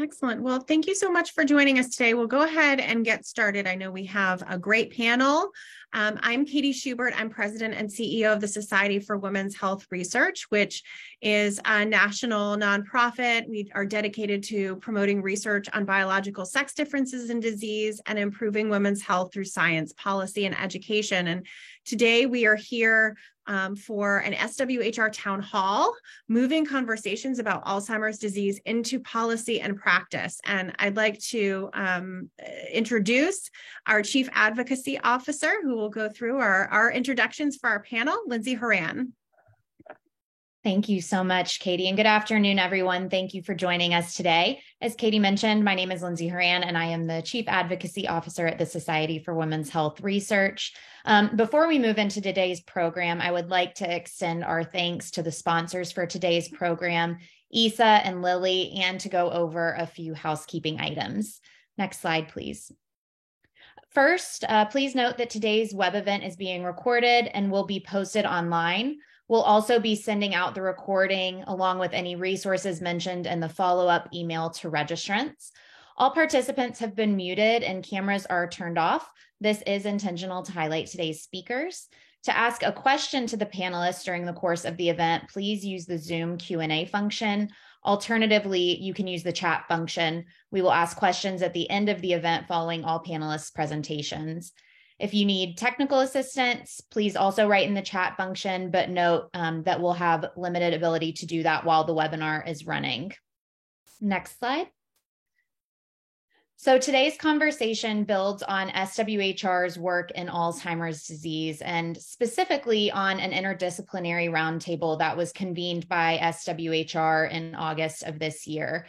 Excellent. Well, thank you so much for joining us today. We'll go ahead and get started. I know we have a great panel. I'm Katie Schubert. I'm president and CEO of the Society for Women's Health Research, which is a national nonprofit. We are dedicated to promoting research on biological sex differences in disease and improving women's health through science, policy, and education. And today we are here for an SWHR town hall, moving conversations about Alzheimer's disease into policy and practice. And I'd like to introduce our Chief Advocacy Officer, who will go through our introductions for our panel, Lindsay Horan. Thank you so much, Katie, and good afternoon, everyone. Thank you for joining us today. As Katie mentioned, my name is Lindsay Horan, and I am the Chief Advocacy Officer at the Society for Women's Health Research. Before we move into today's program, I would like to extend our thanks to the sponsors for today's program, Isa and Lily, and to go over a few housekeeping items. Next slide, please. First, please note that today's web event is being recorded and will be posted online. We'll also be sending out the recording along with any resources mentioned in the follow-up email to registrants. All participants have been muted and cameras are turned off. This is intentional to highlight today's speakers. To ask a question to the panelists during the course of the event, please use the Zoom Q&A function. Alternatively, you can use the chat function. We will ask questions at the end of the event following all panelists' presentations. If you need technical assistance, please also write in the chat function, but note that we'll have limited ability to do that while the webinar is running. Next slide. So today's conversation builds on SWHR's work in Alzheimer's disease, and specifically on an interdisciplinary roundtable that was convened by SWHR in August of this year.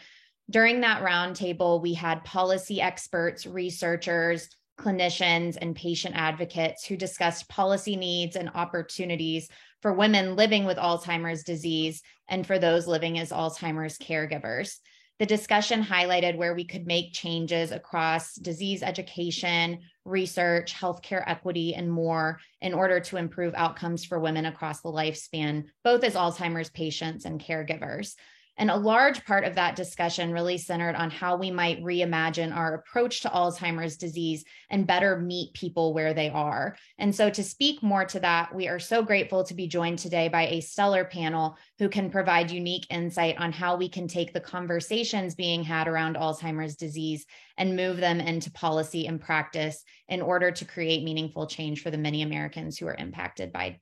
During that roundtable, we had policy experts, researchers, clinicians, and patient advocates who discussed policy needs and opportunities for women living with Alzheimer's disease and for those living as Alzheimer's caregivers. The discussion highlighted where we could make changes across disease education, research, healthcare equity, and more in order to improve outcomes for women across the lifespan, both as Alzheimer's patients and caregivers. And a large part of that discussion really centered on how we might reimagine our approach to Alzheimer's disease and better meet people where they are. And so to speak more to that, we are so grateful to be joined today by a stellar panel who can provide unique insight on how we can take the conversations being had around Alzheimer's disease and move them into policy and practice in order to create meaningful change for the many Americans who are impacted by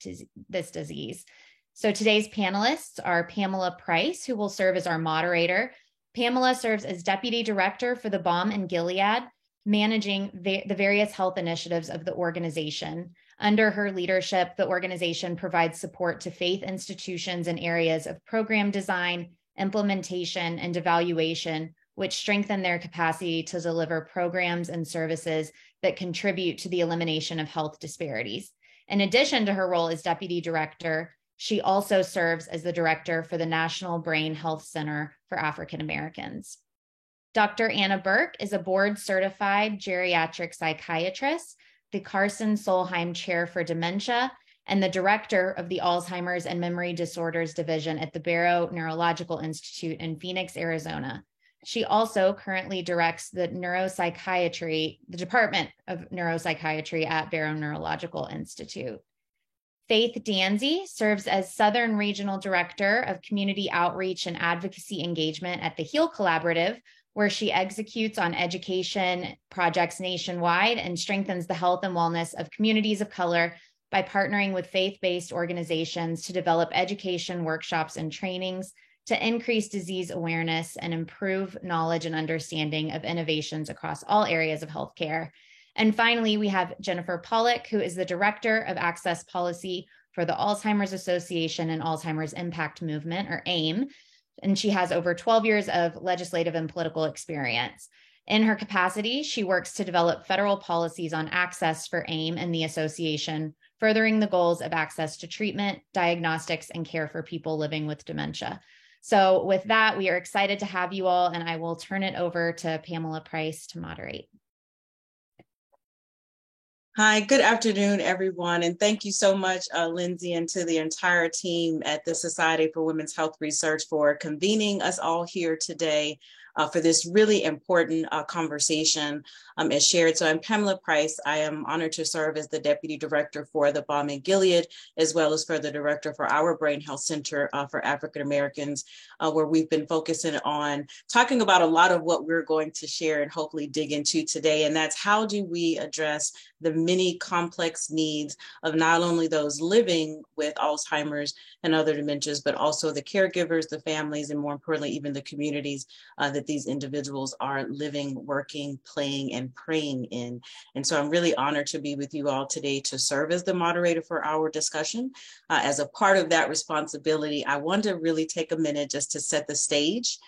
this disease. So today's panelists are Pamela Price, who will serve as our moderator. Pamela serves as Deputy Director for the Balm and Gilead, managing the various health initiatives of the organization. Under her leadership, the organization provides support to faith institutions in areas of program design, implementation, and evaluation, which strengthen their capacity to deliver programs and services that contribute to the elimination of health disparities. In addition to her role as Deputy Director, she also serves as the director for the National Brain Health Center for African Americans. Dr. Anna Burke is a board-certified geriatric psychiatrist, the Carson Solheim Chair for Dementia, and the director of the Alzheimer's and Memory Disorders Division at the Barrow Neurological Institute in Phoenix, Arizona. She also currently directs the Department of Neuropsychiatry at Barrow Neurological Institute. Faith Danzy serves as Southern Regional Director of Community Outreach and Advocacy Engagement at the HEAL Collaborative, where she executes on education projects nationwide and strengthens the health and wellness of communities of color by partnering with faith-based organizations to develop education workshops and trainings to increase disease awareness and improve knowledge and understanding of innovations across all areas of healthcare. And finally, we have Jennifer Pollock, who is the Director of Access Policy for the Alzheimer's Association and Alzheimer's Impact Movement, or AIM, and she has over 12 years of legislative and political experience. In her capacity, she works to develop federal policies on access for AIM and the association, furthering the goals of access to treatment, diagnostics, and care for people living with dementia. So with that, we are excited to have you all, and I will turn it over to Pamela Price to moderate. Hi, good afternoon, everyone. And thank you so much, Lindsay, and to the entire team at the Society for Women's Health Research for convening us all here today. for this really important conversation as shared. So I'm Pamela Price. I am honored to serve as the Deputy Director for the Balm and Gilead, as well as for the Director for our Brain Health Center for African Americans, where we've been focusing on talking about a lot of what we're going to share and hopefully dig into today. And that's how do we address the many complex needs of not only those living with Alzheimer's and other dementias, but also the caregivers, the families, and more importantly, even the communities that these individuals are living, working, playing, and praying in. And so I'm really honored to be with you all today to serve as the moderator for our discussion. As a part of that responsibility, I want to really take a minute just to set the stage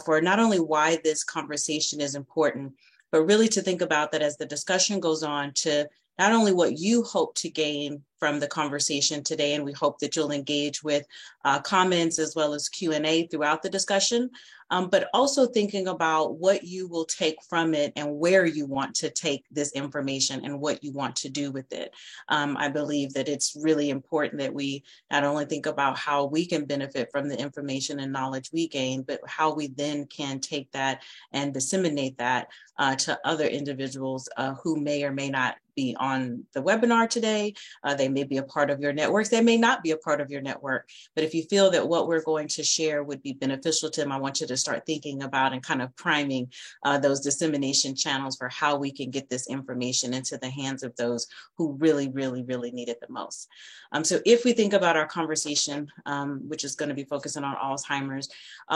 for not only why this conversation is important, but really to think about that as the discussion goes on, to not only what you hope to gain from the conversation today, and we hope that you'll engage with comments as well as Q&A throughout the discussion, but also thinking about what you will take from it and where you want to take this information and what you want to do with it. I believe that it's really important that we not only think about how we can benefit from the information and knowledge we gain, but how we then can take that and disseminate that to other individuals who may or may not be on the webinar today. They may be a part of your networks. They may not be a part of your network. But if you feel that what we're going to share would be beneficial to them, I want you to start thinking about and kind of priming those dissemination channels for how we can get this information into the hands of those who really, really, really need it the most. So if we think about our conversation, which is going to be focusing on Alzheimer's,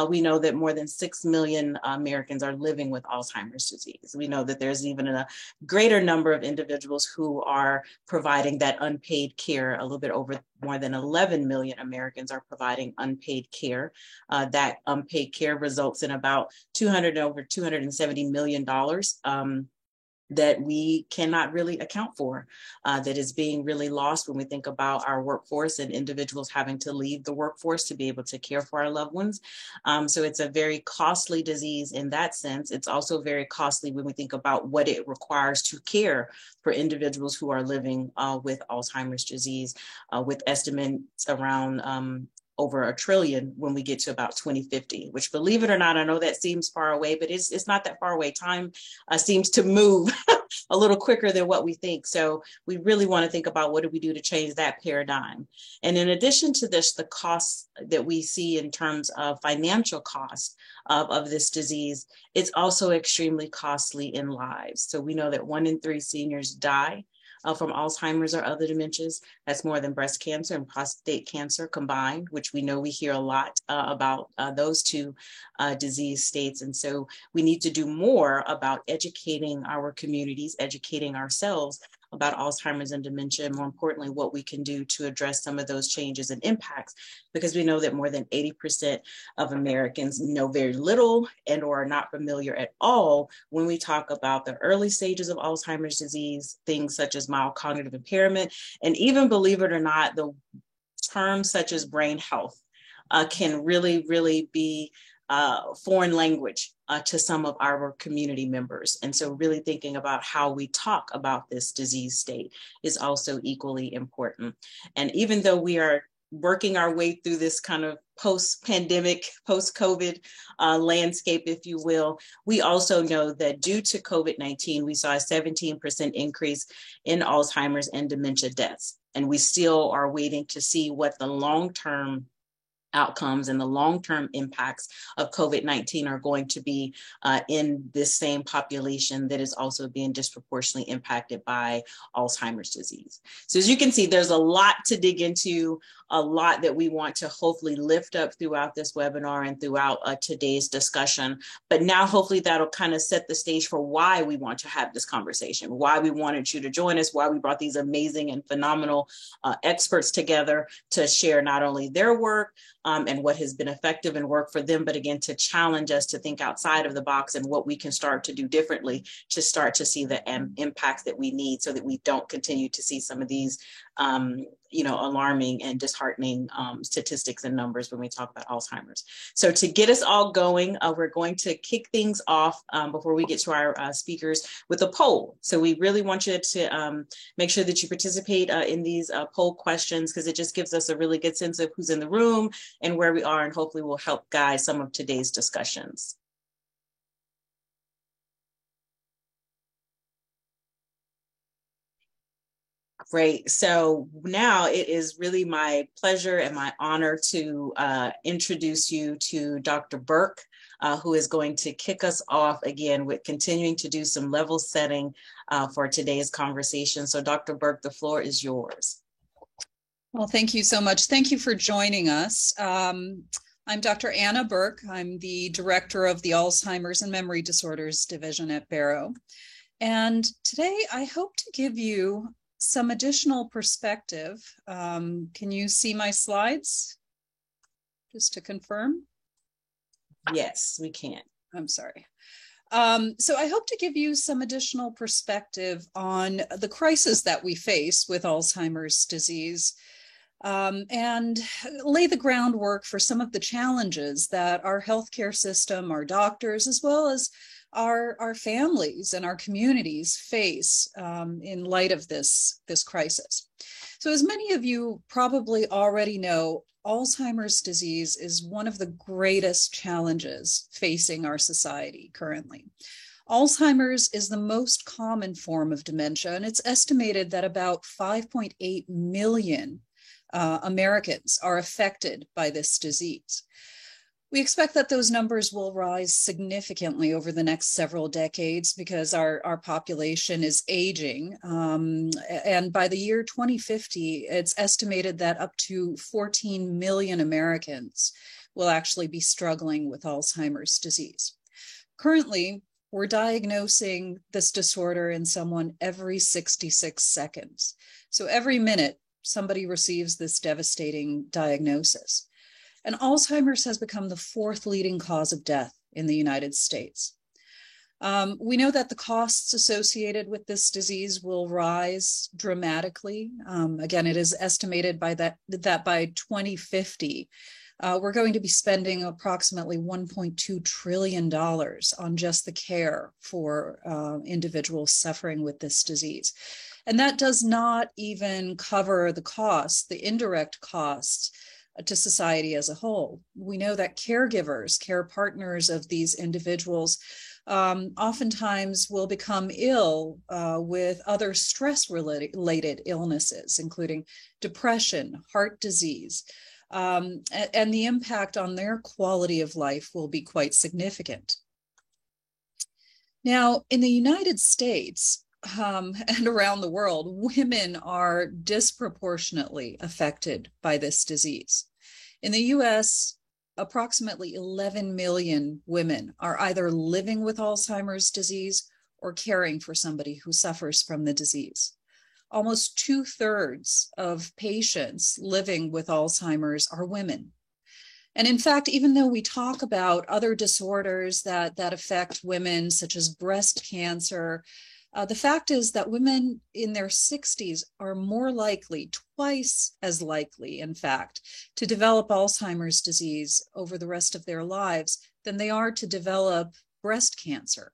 we know that more than 6 million Americans are living with Alzheimer's disease. We know that there's even a greater number of individuals who are providing that unpaid care. A little bit over more than 11 million Americans are providing unpaid care. That unpaid care results in about over $270 million that we cannot really account for, that is being really lost when we think about our workforce and individuals having to leave the workforce to be able to care for our loved ones. So it's a very costly disease in that sense. It's also very costly when we think about what it requires to care for individuals who are living with Alzheimer's disease, with estimates around over $1 trillion when we get to about 2050, which, believe it or not, I know that seems far away, but it's not that far away. Time seems to move a little quicker than what we think. So we really want to think about what do we do to change that paradigm. And in addition to this, the costs that we see in terms of financial costs of this disease, it's also extremely costly in lives. So we know that 1 in 3 seniors die from Alzheimer's or other dementias. That's more than breast cancer and prostate cancer combined, which we know we hear a lot about those two disease states. And so we need to do more about educating our communities, educating ourselves about Alzheimer's and dementia, and more importantly, what we can do to address some of those changes and impacts, because we know that more than 80% of Americans know very little and or are not familiar at all when we talk about the early stages of Alzheimer's disease, things such as mild cognitive impairment, and even, believe it or not, the terms such as brain health can really, really be foreign language to some of our community members. And so really thinking about how we talk about this disease state is also equally important. And even though we are working our way through this kind of post-pandemic, post-COVID landscape, if you will, we also know that due to COVID-19, we saw a 17% increase in Alzheimer's and dementia deaths. And we still are waiting to see what the long-term outcomes and the long-term impacts of COVID-19 are going to be in this same population that is also being disproportionately impacted by Alzheimer's disease. So as you can see, there's a lot to dig into, a lot that we want to hopefully lift up throughout this webinar and throughout today's discussion. But now hopefully that'll kind of set the stage for why we want to have this conversation, why we wanted you to join us, why we brought these amazing and phenomenal experts together to share not only their work, and what has been effective and worked for them, but again, to challenge us to think outside of the box and what we can start to do differently to start to see the impacts that we need so that we don't continue to see some of these alarming and disheartening statistics and numbers when we talk about Alzheimer's. So to get us all going, we're going to kick things off before we get to our speakers with a poll. So we really want you to make sure that you participate in these poll questions, because it just gives us a really good sense of who's in the room and where we are, and hopefully will help guide some of today's discussions. Great. So now it is really my pleasure and my honor to introduce you to Dr. Burke, who is going to kick us off again with continuing to do some level setting for today's conversation. So Dr. Burke, the floor is yours. Well, thank you so much. Thank you for joining us. I'm Dr. Anna Burke. I'm the director of the Alzheimer's and Memory Disorders Division at Barrow. And today I hope to give you some additional perspective. Can you see my slides? Just to confirm. Yes, we can. I'm sorry. So I hope to give you some additional perspective on the crisis that we face with Alzheimer's disease, and lay the groundwork for some of the challenges that our healthcare system, our doctors, as well as our families and our communities face in light of this crisis. So as many of you probably already know, Alzheimer's disease is one of the greatest challenges facing our society currently. Alzheimer's is the most common form of dementia, and it's estimated that about 5.8 million Americans are affected by this disease. We expect that those numbers will rise significantly over the next several decades because our population is aging. And by the year 2050, it's estimated that up to 14 million Americans will actually be struggling with Alzheimer's disease. Currently, we're diagnosing this disorder in someone every 66 seconds. So every minute, somebody receives this devastating diagnosis. And Alzheimer's has become the 4th leading cause of death in the United States. We know that the costs associated with this disease will rise dramatically. Again, it is estimated that by 2050, we're going to be spending approximately $1.2 trillion on just the care for individuals suffering with this disease. And that does not even cover the costs, the indirect costs to society as a whole. We know that caregivers, care partners of these individuals, oftentimes will become ill with other stress-related illnesses, including depression, heart disease, and the impact on their quality of life will be quite significant. Now, in the United States, and around the world, women are disproportionately affected by this disease. In the US, approximately 11 million women are either living with Alzheimer's disease or caring for somebody who suffers from the disease. Almost 2/3 of patients living with Alzheimer's are women. And in fact, even though we talk about other disorders that affect women, such as breast cancer, the fact is that women in their 60s are more likely, twice as likely, in fact, to develop Alzheimer's disease over the rest of their lives than they are to develop breast cancer.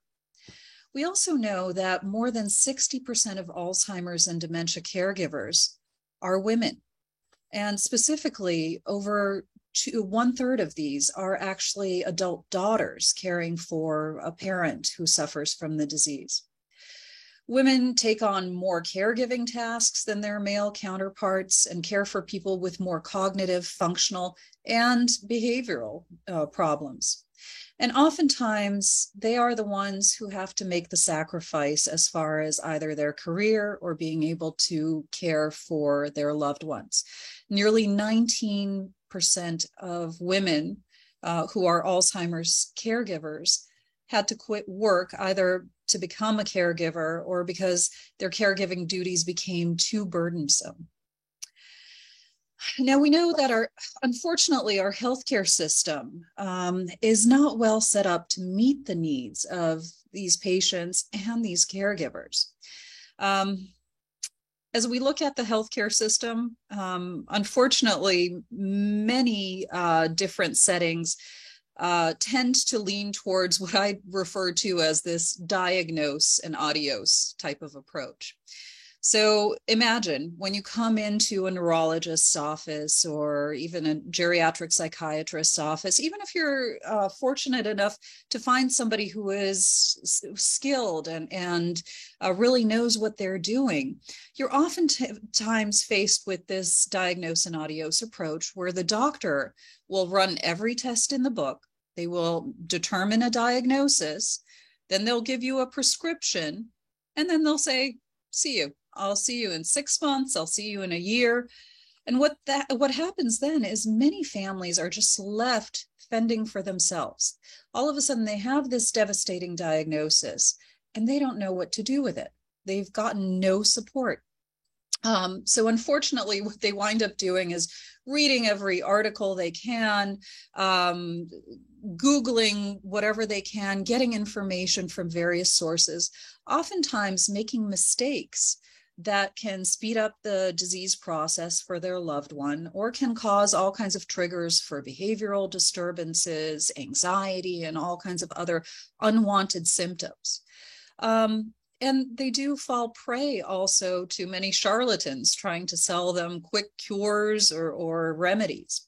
We also know that more than 60% of Alzheimer's and dementia caregivers are women. And specifically, over 1/3 of these are actually adult daughters caring for a parent who suffers from the disease. Women take on more caregiving tasks than their male counterparts and care for people with more cognitive, functional, and behavioral problems. And oftentimes, they are the ones who have to make the sacrifice as far as either their career or being able to care for their loved ones. Nearly 19% of women who are Alzheimer's caregivers had to quit work either to become a caregiver or because their caregiving duties became too burdensome. Now, we know that unfortunately, our healthcare system is not well set up to meet the needs of these patients and these caregivers. As we look at the healthcare system, unfortunately, many different settings tend to lean towards what I refer to as this diagnose and adios type of approach. So imagine when you come into a neurologist's office or even a geriatric psychiatrist's office, even if you're fortunate enough to find somebody who is skilled and really knows what they're doing, you're oftentimes faced with this diagnose and adios approach where the doctor will run every test in the book. They will determine a diagnosis, then they'll give you a prescription, and then they'll say, see you. I'll see you in 6 months. I'll see you in a year. And what happens then is many families are just left fending for themselves. All of a sudden, they have this devastating diagnosis and they don't know what to do with it. They've gotten no support. So unfortunately, what they wind up doing is reading every article they can, Googling whatever they can, getting information from various sources, oftentimes making mistakes that can speed up the disease process for their loved one or can cause all kinds of triggers for behavioral disturbances, anxiety, and all kinds of other unwanted symptoms. And they do fall prey also to many charlatans trying to sell them quick cures or remedies.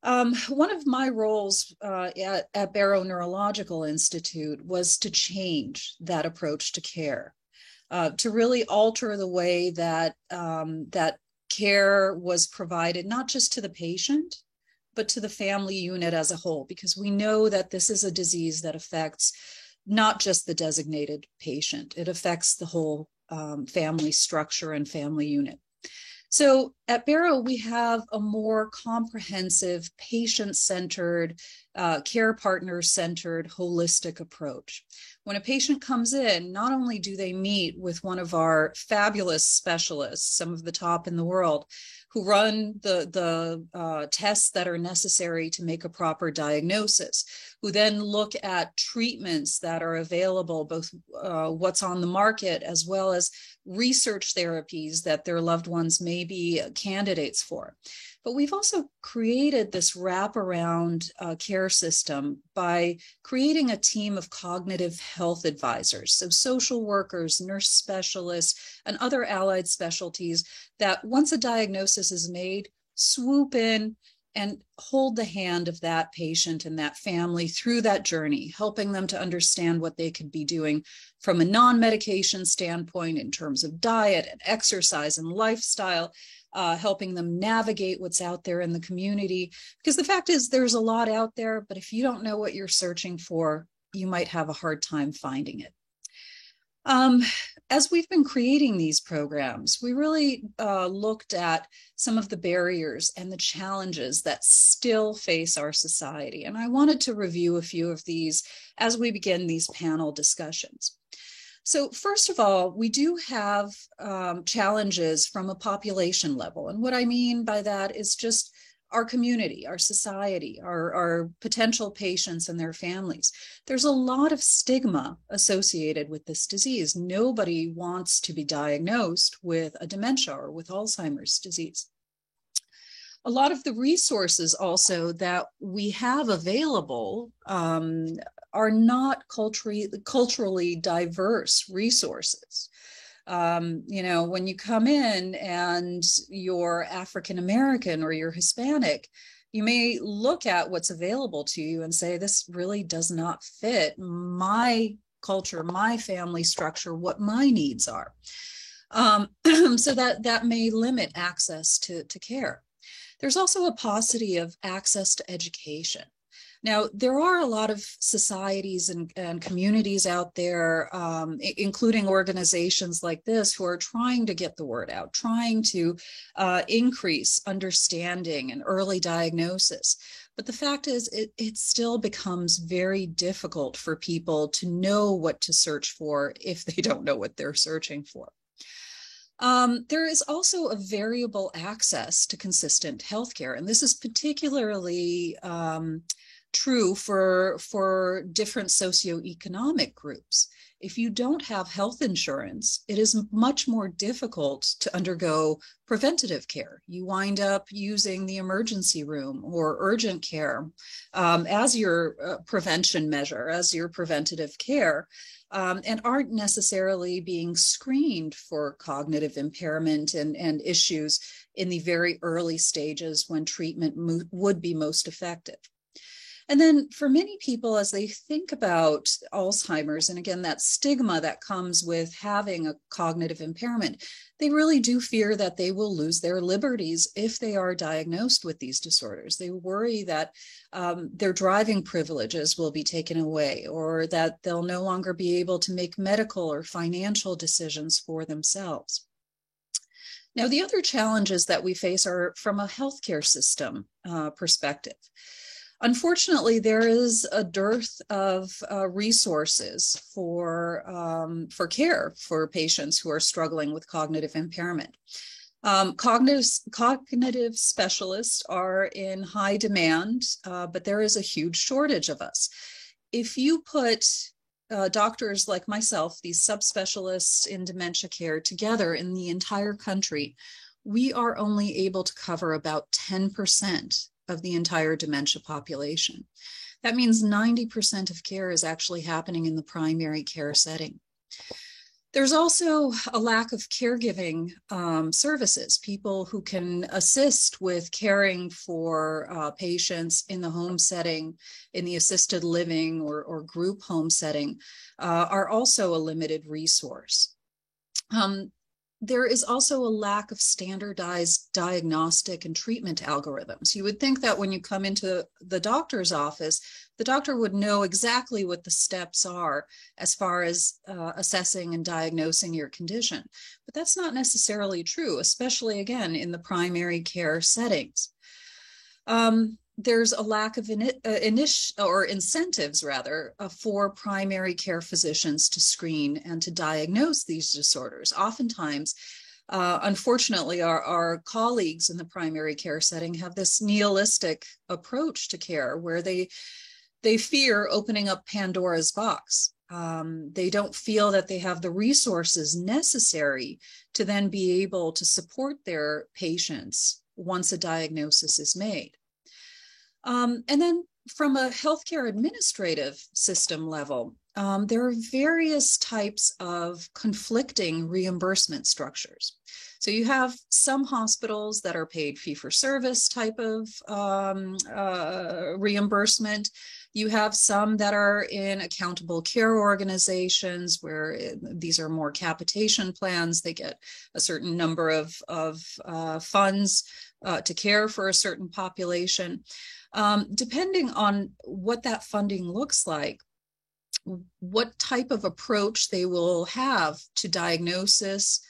One of my roles at Barrow Neurological Institute was to change that approach to care, to really alter the way that that care was provided, not just to the patient, but to the family unit as a whole, because we know that this is a disease that affects not just the designated patient, it affects the whole family structure and family unit. So at Barrow, we have a more comprehensive, patient-centered, care partner-centered, holistic approach. When a patient comes in, not only do they meet with one of our fabulous specialists, some of the top in the world, who run the tests that are necessary to make a proper diagnosis, who then look at treatments that are available, both what's on the market as well as research therapies that their loved ones may be candidates for. But we've also created this wraparound care system by creating a team of cognitive health advisors, so social workers, nurse specialists, and other allied specialties that once a diagnosis is made, swoop in and hold the hand of that patient and that family through that journey, helping them to understand what they could be doing from a non-medication standpoint in terms of diet and exercise and lifestyle, helping them navigate what's out there in the community. Because the fact is, there's a lot out there, but if you don't know what you're searching for, you might have a hard time finding it. As we've been creating these programs, we really looked at some of the barriers and the challenges that still face our society. And I wanted to review a few of these as we begin these panel discussions. So first of all, we do have challenges from a population level. And what I mean by that is just our community, our society, our potential patients and their families. There's a lot of stigma associated with this disease. Nobody wants to be diagnosed with a dementia or with Alzheimer's disease. A lot of the resources also that we have available are not culturally diverse resources. You know, when you come in and you're African American or you're Hispanic, you may look at what's available to you and say, this really does not fit my culture, my family structure, what my needs are. So that may limit access to care. There's also a paucity of access to education. Now, there are a lot of societies and communities out there, including organizations like this, who are trying to get the word out, trying to increase understanding and early diagnosis. But the fact is, it still becomes very difficult for people to know what to search for if they don't know what they're searching for. There is also a variable access to consistent healthcare, and this is particularly true for different socioeconomic groups. If you don't have health insurance, it is much more difficult to undergo preventative care. You wind up using the emergency room or urgent care as your prevention measure, as your preventative care, and aren't necessarily being screened for cognitive impairment and issues in the very early stages when treatment would be most effective. And then for many people, as they think about Alzheimer's, and again, that stigma that comes with having a cognitive impairment, they really do fear that they will lose their liberties if they are diagnosed with these disorders. They worry that their driving privileges will be taken away, or that they'll no longer be able to make medical or financial decisions for themselves. Now, the other challenges that we face are from a healthcare system perspective. Unfortunately, there is a dearth of resources for care for patients who are struggling with cognitive impairment. Cognitive specialists are in high demand, but there is a huge shortage of us. If you put doctors like myself, these subspecialists in dementia care, together in the entire country, we are only able to cover about 10% of the entire dementia population. That means 90% of care is actually happening in the primary care setting. There's also a lack of caregiving services, people who can assist with caring for patients in the home setting, in the assisted living or group home setting, are also a limited resource. There is also a lack of standardized diagnostic and treatment algorithms. You would think that when you come into the doctor's office, the doctor would know exactly what the steps are as far as assessing and diagnosing your condition. But that's not necessarily true, especially, again, in the primary care settings. There's a lack of incentives for primary care physicians to screen and to diagnose these disorders. Oftentimes, unfortunately, our colleagues in the primary care setting have this nihilistic approach to care where they fear opening up Pandora's box. They don't feel that they have the resources necessary to then be able to support their patients once a diagnosis is made. And then from a healthcare administrative system level, there are various types of conflicting reimbursement structures. So you have some hospitals that are paid fee-for-service type of reimbursement. You have some that are in accountable care organizations where these are more capitation plans. They get a certain number of funds to care for a certain population. Depending on what that funding looks like, what type of approach they will have to diagnosis,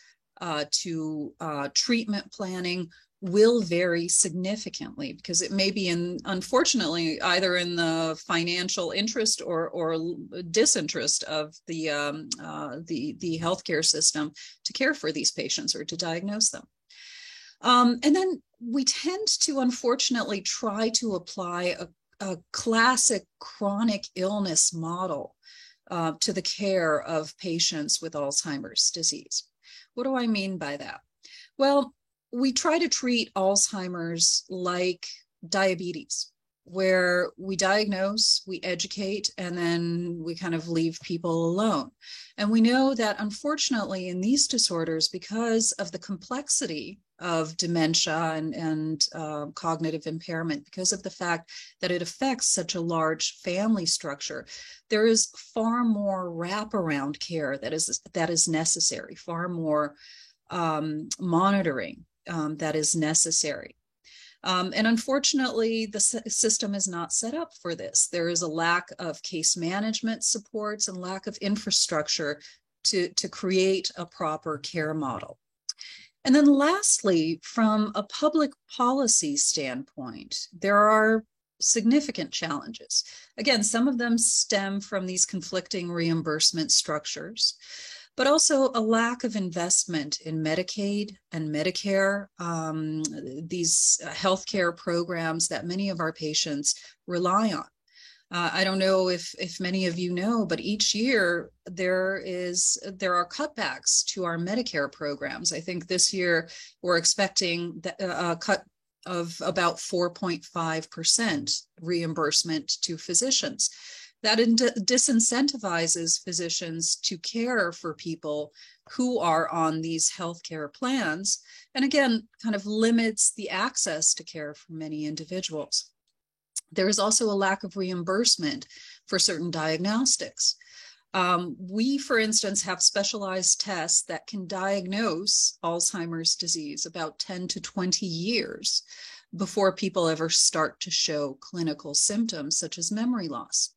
to treatment planning will vary significantly, because it may be unfortunately, either in the financial interest or disinterest of the healthcare system to care for these patients or to diagnose them. And then we tend to, unfortunately, try to apply a classic chronic illness model to the care of patients with Alzheimer's disease. What do I mean by that? Well, we try to treat Alzheimer's like diabetes, where we diagnose, we educate, and then we kind of leave people alone. And we know that, unfortunately, in these disorders, because of the complexity of dementia and cognitive impairment, because of the fact that it affects such a large family structure, there is far more wraparound care that is necessary, far more monitoring that is necessary. And unfortunately, the system is not set up for this. There is a lack of case management supports and lack of infrastructure to create a proper care model. And then lastly, from a public policy standpoint, there are significant challenges. Again, some of them stem from these conflicting reimbursement structures, but also a lack of investment in Medicaid and Medicare, these healthcare programs that many of our patients rely on. I don't know if many of you know, but each year there are cutbacks to our Medicare programs. I think this year we're expecting a cut of about 4.5% reimbursement to physicians. That disincentivizes physicians to care for people who are on these healthcare plans, and again, kind of limits the access to care for many individuals. There is also a lack of reimbursement for certain diagnostics. We, for instance, have specialized tests that can diagnose Alzheimer's disease about 10 to 20 years before people ever start to show clinical symptoms such as memory loss.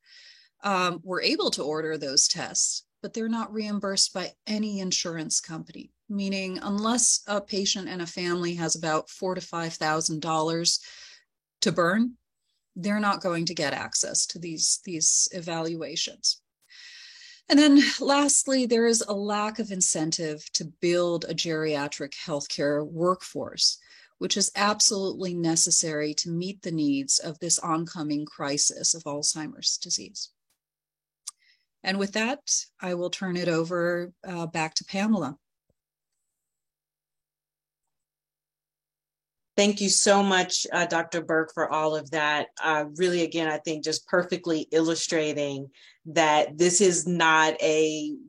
We're able to order those tests, but they're not reimbursed by any insurance company, meaning unless a patient and a family has about $4,000 to $5,000 to burn, they're not going to get access to these evaluations. And then lastly, there is a lack of incentive to build a geriatric healthcare workforce, which is absolutely necessary to meet the needs of this oncoming crisis of Alzheimer's disease. And with that, I will turn it over back to Pamela. Thank you so much, Dr. Burke, for all of that. Really, again, I think just perfectly illustrating that this is not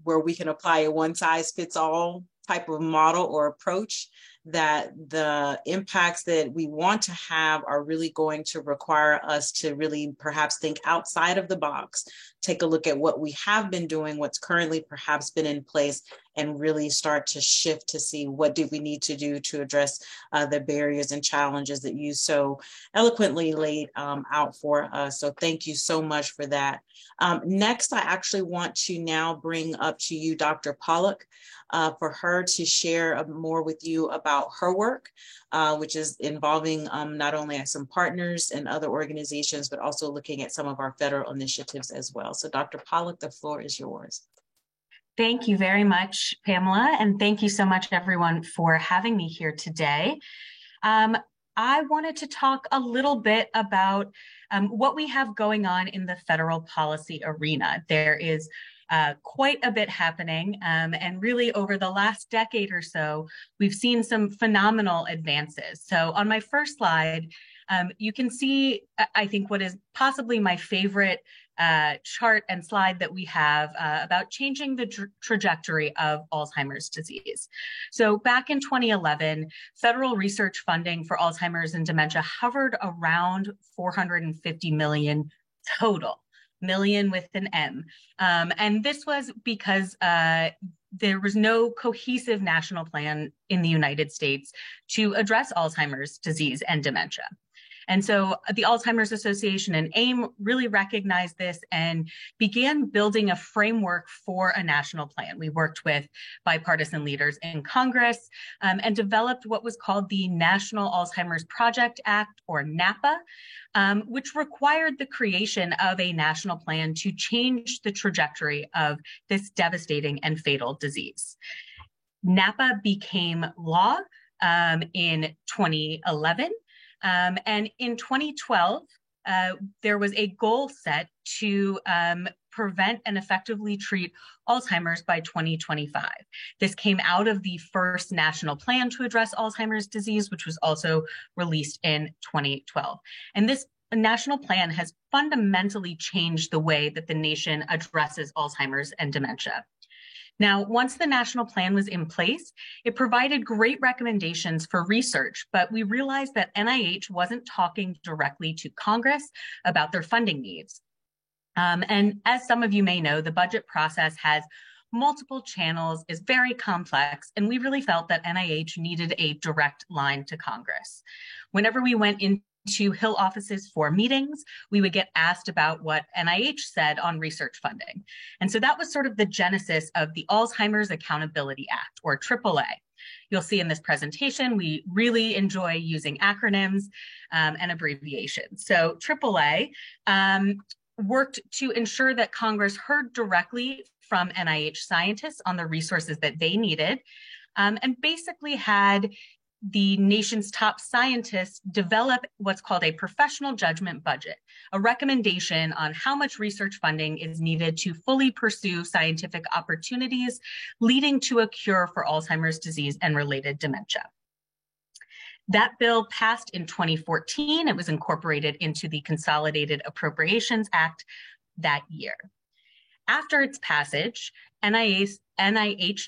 where we can apply a one-size-fits-all type of model or approach, that the impacts that we want to have are really going to require us to really perhaps think outside of the box, take a look at what we have been doing, what's currently perhaps been in place, and really start to shift to see what do we need to do to address the barriers and challenges that you so eloquently laid out for us. So thank you so much for that. Next, I actually want to now bring up to you Dr. Pollock, for her to share more with you about her work, which is involving not only some partners and other organizations, but also looking at some of our federal initiatives as well. So Dr. Pollock, the floor is yours. Thank you very much, Pamela, and thank you so much, everyone, for having me here today. I wanted to talk a little bit about what we have going on in the federal policy arena. There is quite a bit happening, and really over the last decade or so, we've seen some phenomenal advances. So on my first slide, you can see, I think, what is possibly my favorite chart and slide that we have about changing the trajectory of Alzheimer's disease. So back in 2011, federal research funding for Alzheimer's and dementia hovered around $450 million total. Million with an M. And this was because there was no cohesive national plan in the United States to address Alzheimer's disease and dementia. And so the Alzheimer's Association and AIM really recognized this and began building a framework for a national plan. We worked with bipartisan leaders in Congress and developed what was called the National Alzheimer's Project Act, or NAPA, which required the creation of a national plan to change the trajectory of this devastating and fatal disease. NAPA became law in 2011. And in 2012, there was a goal set to prevent and effectively treat Alzheimer's by 2025. This came out of the first national plan to address Alzheimer's disease, which was also released in 2012. And this national plan has fundamentally changed the way that the nation addresses Alzheimer's and dementia. Now, once the national plan was in place, it provided great recommendations for research, but we realized that NIH wasn't talking directly to Congress about their funding needs. And as some of you may know, the budget process has multiple channels, is very complex, and we really felt that NIH needed a direct line to Congress. Whenever we went into Hill offices for meetings, we would get asked about what NIH said on research funding. And so that was sort of the genesis of the Alzheimer's Accountability Act, or AAA. You'll see in this presentation, we really enjoy using acronyms and abbreviations. So AAA worked to ensure that Congress heard directly from NIH scientists on the resources that they needed, and basically had the nation's top scientists develop what's called a professional judgment budget, a recommendation on how much research funding is needed to fully pursue scientific opportunities leading to a cure for Alzheimer's disease and related dementia. That bill passed in 2014. It was incorporated into the Consolidated Appropriations Act that year. After its passage, NIH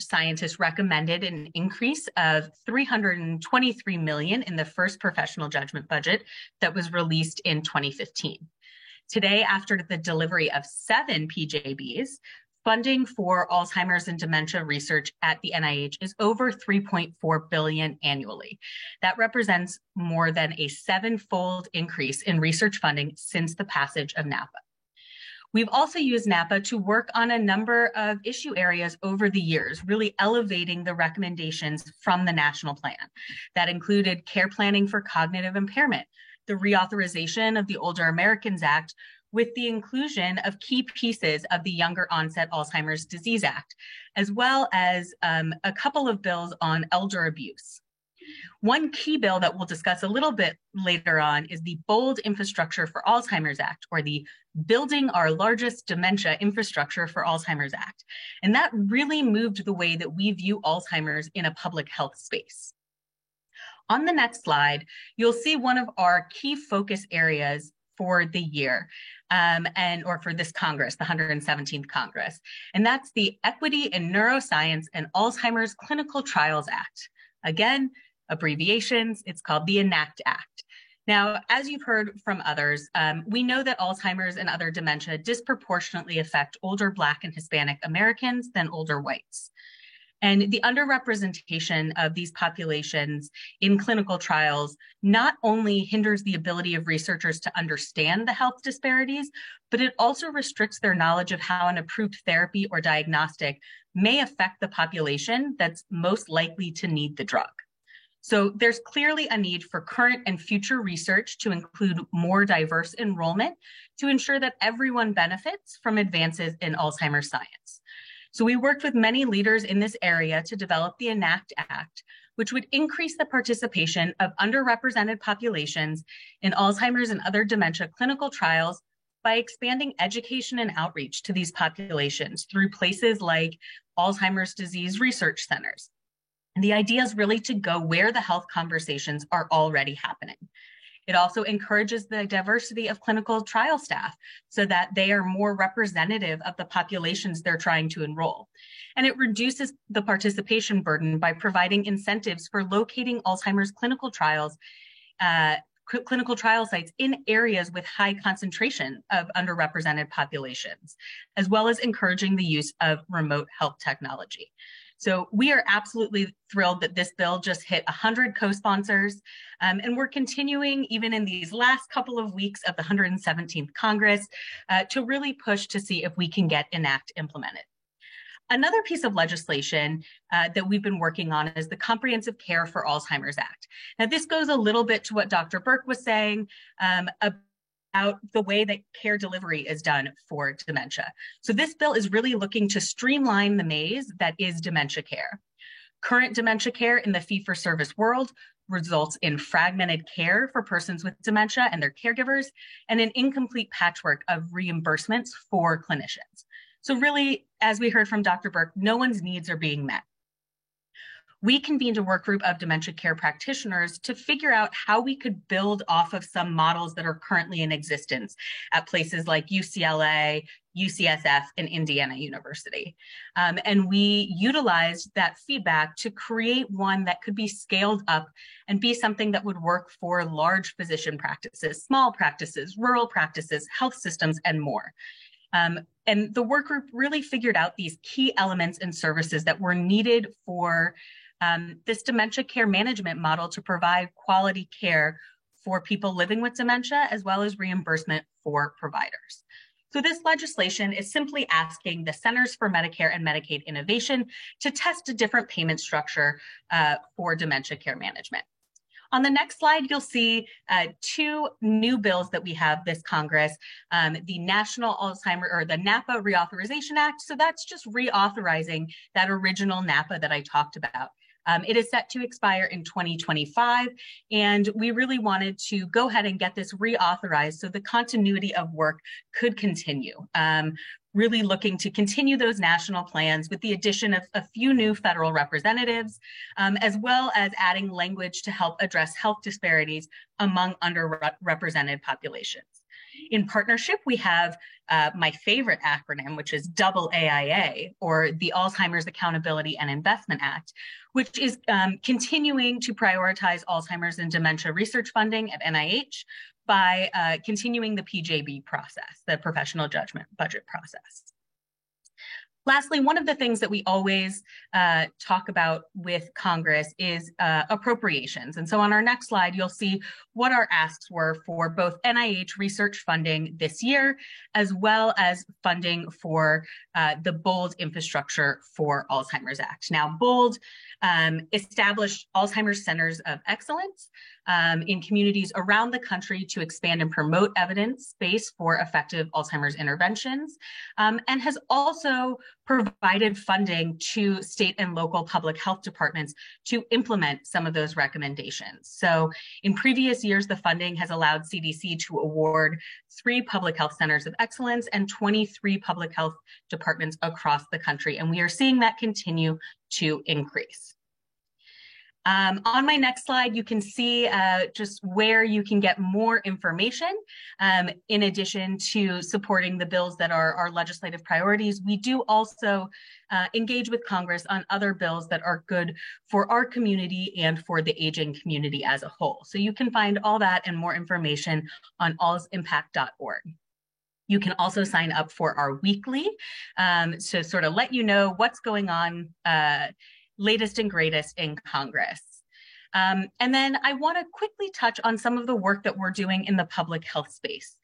scientists recommended an increase of $323 million in the first professional judgment budget that was released in 2015. Today, after the delivery of 7 PJBs, funding for Alzheimer's and dementia research at the NIH is over $3.4 billion annually. That represents more than a 7-fold increase in research funding since the passage of NAPA. We've also used NAPA to work on a number of issue areas over the years, really elevating the recommendations from the national plan. That included care planning for cognitive impairment, the reauthorization of the Older Americans Act, with the inclusion of key pieces of the Younger Onset Alzheimer's Disease Act, as well as a couple of bills on elder abuse. One key bill that we'll discuss a little bit later on is the Bold Infrastructure for Alzheimer's Act, or the Building Our Largest Dementia Infrastructure for Alzheimer's Act. And that really moved the way that we view Alzheimer's in a public health space. On the next slide, you'll see one of our key focus areas for the year or for this Congress, the 117th Congress. And that's the Equity in Neuroscience and Alzheimer's Clinical Trials Act. Again, abbreviations, it's called the ENACT Act. Now, as you've heard from others, we know that Alzheimer's and other dementia disproportionately affect older Black and Hispanic Americans than older whites. And the underrepresentation of these populations in clinical trials not only hinders the ability of researchers to understand the health disparities, but it also restricts their knowledge of how an approved therapy or diagnostic may affect the population that's most likely to need the drug. So there's clearly a need for current and future research to include more diverse enrollment to ensure that everyone benefits from advances in Alzheimer's science. So we worked with many leaders in this area to develop the ENACT Act, which would increase the participation of underrepresented populations in Alzheimer's and other dementia clinical trials by expanding education and outreach to these populations through places like Alzheimer's disease research centers. And the idea is really to go where the health conversations are already happening. It also encourages the diversity of clinical trial staff so that they are more representative of the populations they're trying to enroll. And it reduces the participation burden by providing incentives for locating Alzheimer's clinical trial sites in areas with high concentration of underrepresented populations, as well as encouraging the use of remote health technology. So we are absolutely thrilled that this bill just hit 100 co-sponsors, and we're continuing even in these last couple of weeks of the 117th Congress to really push to see if we can get ENACT implemented. Another piece of legislation that we've been working on is the Comprehensive Care for Alzheimer's Act. Now, this goes a little bit to what Dr. Burke was saying about the way that care delivery is done for dementia. So this bill is really looking to streamline the maze that is dementia care. Current dementia care in the fee-for-service world results in fragmented care for persons with dementia and their caregivers, and an incomplete patchwork of reimbursements for clinicians. So really, as we heard from Dr. Burke, no one's needs are being met. We convened a work group of dementia care practitioners to figure out how we could build off of some models that are currently in existence at places like UCLA, UCSF, and Indiana University. And we utilized that feedback to create one that could be scaled up and be something that would work for large physician practices, small practices, rural practices, health systems, and more. And the work group really figured out these key elements and services that were needed for this dementia care management model to provide quality care for people living with dementia, as well as reimbursement for providers. So this legislation is simply asking the Centers for Medicare and Medicaid Innovation to test a different payment structure for dementia care management. On the next slide, you'll see 2 new bills that we have this Congress, the National Alzheimer or the NAPA Reauthorization Act. So that's just reauthorizing that original NAPA that I talked about. It is set to expire in 2025, and we really wanted to go ahead and get this reauthorized so the continuity of work could continue. Really looking to continue those national plans with the addition of a few new federal representatives, as well as adding language to help address health disparities among underrepresented populations. In partnership, we have my favorite acronym, which is AAIA, or the Alzheimer's Accountability and Investment Act, which is continuing to prioritize Alzheimer's and dementia research funding at NIH by continuing the PJB process, the professional judgment budget process. Lastly, one of the things that we always talk about with Congress is appropriations. And so on our next slide, you'll see what our asks were for both NIH research funding this year, as well as funding for the BOLD Infrastructure for Alzheimer's Act. Now, BOLD established Alzheimer's Centers of Excellence in communities around the country to expand and promote evidence base for effective Alzheimer's interventions, and has also provided funding to state and local public health departments to implement some of those recommendations. So in previous years, the funding has allowed CDC to award 3 public health centers of excellence and 23 public health departments across the country, and we are seeing that continue to increase. On my next slide, you can see just where you can get more information. In addition to supporting the bills that are our legislative priorities, we do also engage with Congress on other bills that are good for our community and for the aging community as a whole. So you can find all that and more information on alzimpact.org. You can also sign up for our weekly to sort of let you know what's going on latest and greatest in Congress. And then I want to quickly touch on some of the work that we're doing in the public health space.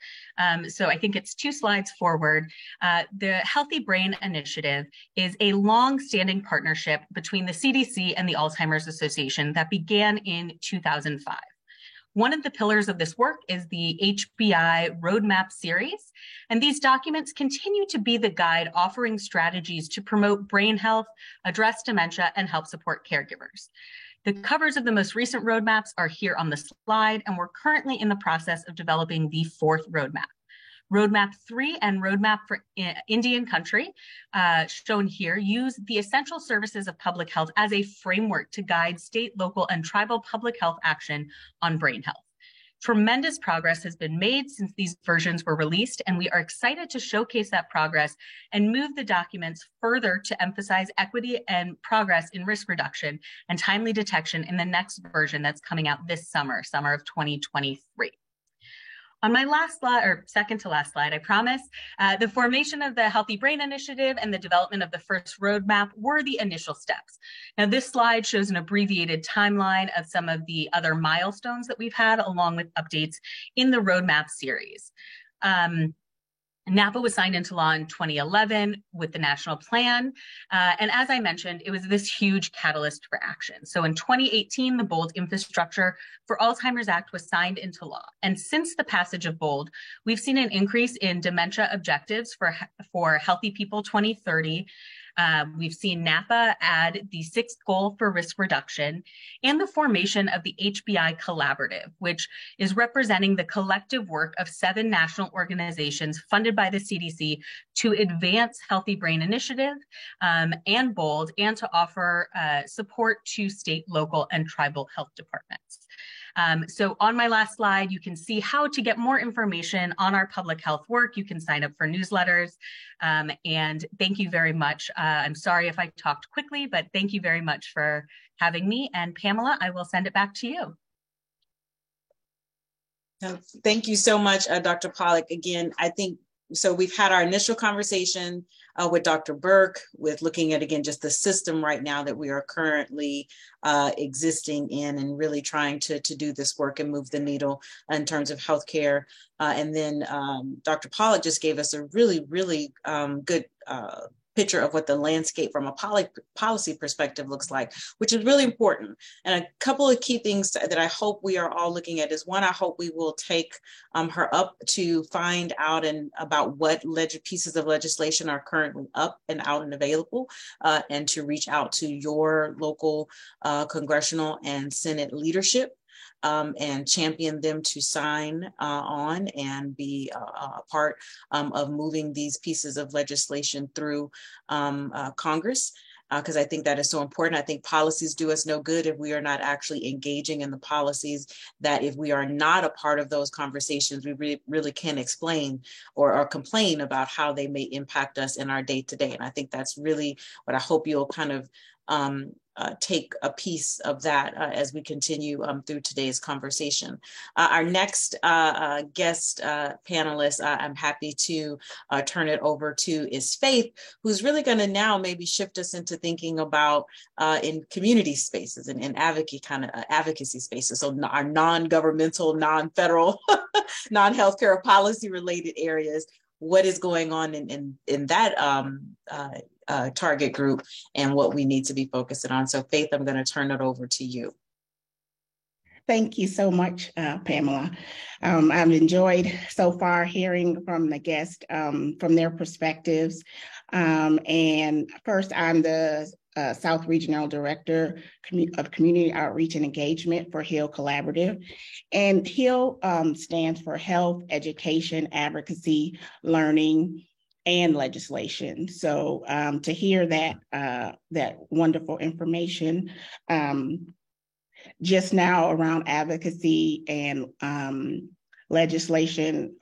So I think it's 2 slides forward. The Healthy Brain Initiative is a long-standing partnership between the CDC and the Alzheimer's Association that began in 2005. One of the pillars of this work is the HBI Roadmap series, and these documents continue to be the guide offering strategies to promote brain health, address dementia, and help support caregivers. The covers of the most recent roadmaps are here on the slide, and we're currently in the process of developing the 4th roadmap. Roadmap 3 and Roadmap for Indian Country, shown here, use the essential services of public health as a framework to guide state, local, and tribal public health action on brain health. Tremendous progress has been made since these versions were released, and we are excited to showcase that progress and move the documents further to emphasize equity and progress in risk reduction and timely detection in the next version that's coming out this summer of 2023. On my last slide, or second to last slide, I promise, the formation of the Healthy Brain Initiative and the development of the first roadmap were the initial steps. Now, this slide shows an abbreviated timeline of some of the other milestones that we've had, along with updates in the roadmap series. NAPA was signed into law in 2011 with the national plan. And as I mentioned, it was this huge catalyst for action. So in 2018, the BOLD Infrastructure for Alzheimer's Act was signed into law. And since the passage of BOLD, we've seen an increase in dementia objectives for Healthy People 2030. We've seen NAPA add the 6th goal for risk reduction and the formation of the HBI Collaborative, which is representing the collective work of 7 national organizations funded by the CDC to advance Healthy Brain Initiative and BOLD, and to offer support to state, local, and tribal health departments. So on my last slide, you can see how to get more information on our public health work. You can sign up for newsletters. And thank you very much. I'm sorry if I talked quickly, but thank you very much for having me. And Pamela, I will send it back to you. Thank you so much, Dr. Pollack. Again, I think, so we've had our initial conversation with Dr. Burke, with looking at, again, just the system right now that we are currently existing in, and really trying to do this work and move the needle in terms of healthcare. And then Dr. Pollack just gave us a really, really good picture of what the landscape from a policy perspective looks like, which is really important. And a couple of key things that I hope we are all looking at is, one, I hope we will take her up to find out about what pieces of legislation are currently up and out and available, and to reach out to your local congressional and Senate leadership, and champion them to sign on and be a part of moving these pieces of legislation through Congress, because I think that is so important. I think policies do us no good if we are not actually engaging in the policies, that if we are not a part of those conversations, we really can explain or complain about how they may impact us in our day-to-day. And I think that's really what I hope you'll kind of take a piece of that as we continue through today's conversation. Our next guest panelist, I'm happy to turn it over to, is Faith, who's really going to now maybe shift us into thinking about in community spaces and in advocacy spaces. So our non-governmental, non-federal, non-healthcare policy related areas. What is going on in that target group and what we need to be focusing on. So Faith, I'm going to turn it over to you. Thank you so much, Pamela. I've enjoyed so far hearing from the guests from their perspectives. And first, I'm the South Regional Director of Community Outreach and Engagement for HEAL Collaborative. And HEAL stands for Health, Education, Advocacy, Learning, and Legislation. So to hear that wonderful information just now around advocacy and legislation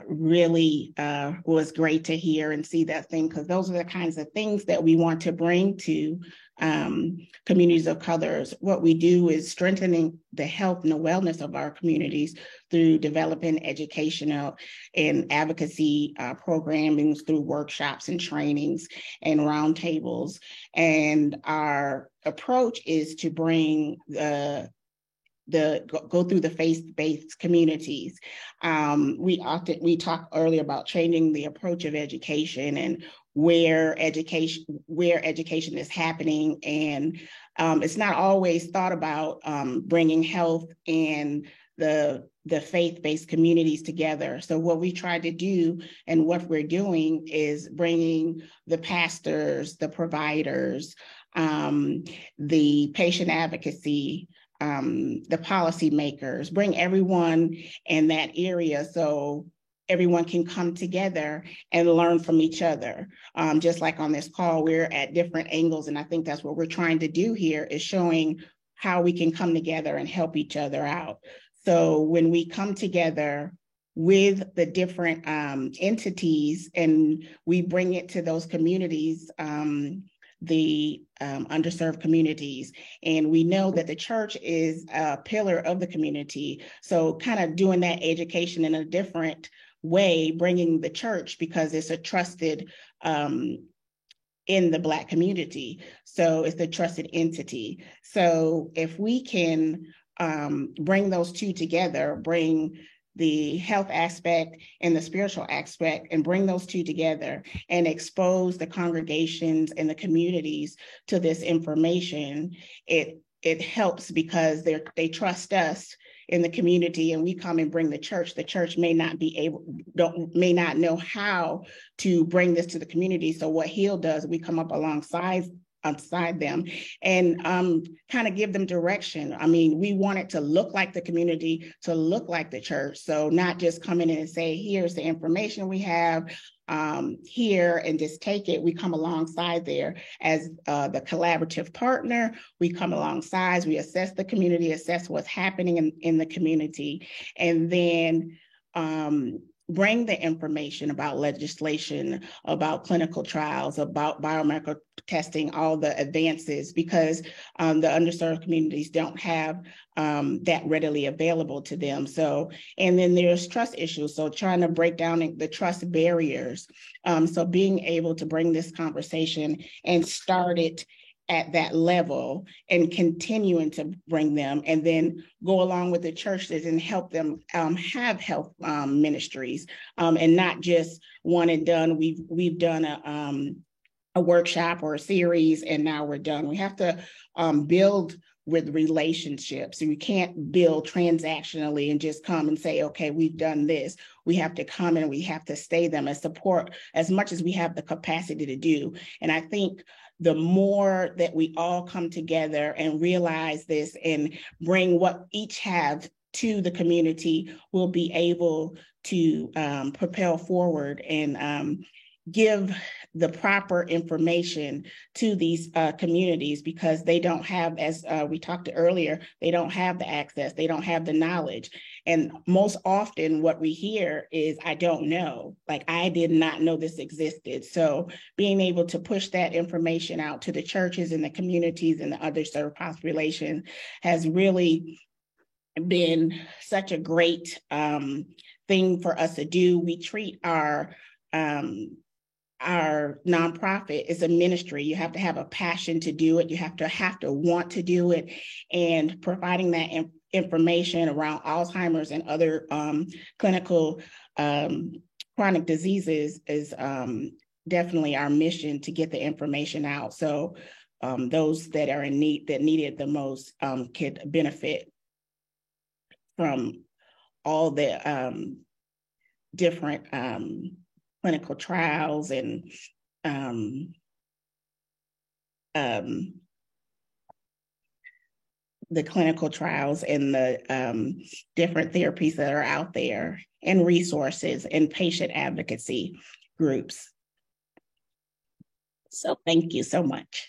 really was great to hear and see that thing, because those are the kinds of things that we want to bring to communities of colors. What we do is strengthening the health and the wellness of our communities through developing educational and advocacy programming through workshops and trainings and roundtables. And our approach is to bring go through the faith-based communities. We talked earlier about changing the approach of education and where education is happening, and it's not always thought about bringing health and the faith-based communities together. So what we try to do and what we're doing is bringing the pastors, the providers, the patient advocacy, the policymakers, bring everyone in that area so everyone can come together and learn from each other. Just like on this call, we're at different angles, and I think that's what we're trying to do here, is showing how we can come together and help each other out. So when we come together with the different entities and we bring it to those communities, the underserved communities. And we know that the church is a pillar of the community. So kind of doing that education in a different way, bringing the church, because it's a trusted in the Black community. So it's a trusted entity. So if we can bring those two together, bring the health aspect and the spiritual aspect, and bring those two together and expose the congregations and the communities to this information, it helps, because they trust us in the community, and we come and bring the church. The church may not know how to bring this to the community. So what HEAL does, we come up alongside them and kind of give them direction. I mean, we want it to look like the community, to look like the church. So not just come in and say, here's the information we have here and just take it. We come alongside there as the collaborative partner. We come alongside, we assess the community, assess what's happening in the community, and then bring the information about legislation, about clinical trials, about biomarker testing, all the advances, because the underserved communities don't have that readily available to them. So, and then there's trust issues. So trying to break down the trust barriers. So being able to bring this conversation and start it at that level and continuing to bring them, and then go along with the churches and help them have health ministries, and not just one and done. We've done a workshop or a series and now we're done. We have to build with relationships. So you can't build transactionally and just come and say, okay, we've done this. We have to come and we have to stay them and support as much as we have the capacity to do. And I think the more that we all come together and realize this and bring what each have to the community, we'll be able to propel forward and give the proper information to these communities, because they don't have, as we talked earlier, they don't have the access, they don't have the knowledge. And most often what we hear is, I don't know, like I did not know this existed. So being able to push that information out to the churches and the communities and the underserved population has really been such a great thing for us to do. We treat our nonprofit is a ministry. You have to have a passion to do it. You have to want to do it, and providing that information around Alzheimer's and other clinical chronic diseases is definitely our mission, to get the information out. So those that are in need, that need it the most, could benefit from all the different clinical trials and the clinical trials and the different therapies that are out there, and resources and patient advocacy groups. So thank you so much.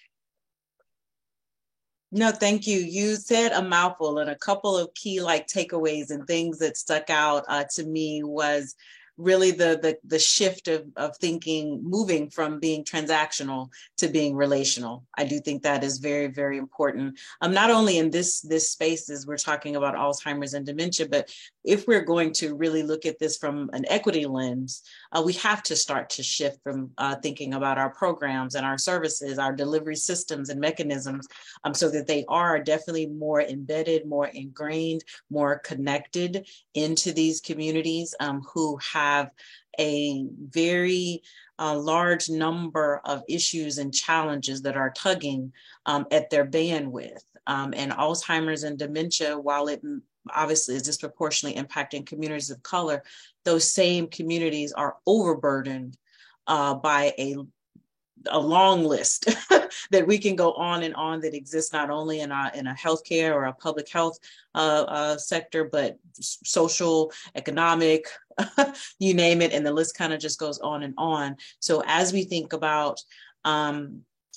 No, thank you. You said a mouthful, and a couple of key takeaways and things that stuck out to me was really the shift of thinking, moving from being transactional to being relational. I do think that is very, very important. Not only in this space as we're talking about Alzheimer's and dementia, but if we're going to really look at this from an equity lens, we have to start to shift from thinking about our programs and our services, our delivery systems and mechanisms, so that they are definitely more embedded, more ingrained, more connected into these communities who have a very large number of issues and challenges that are tugging at their bandwidth. And Alzheimer's and dementia, while it obviously is disproportionately impacting communities of color, those same communities are overburdened by a long list that we can go on and on, that exists not only in a healthcare or a public health sector, but social, economic, you name it, and the list kind of just goes on and on. So as we think about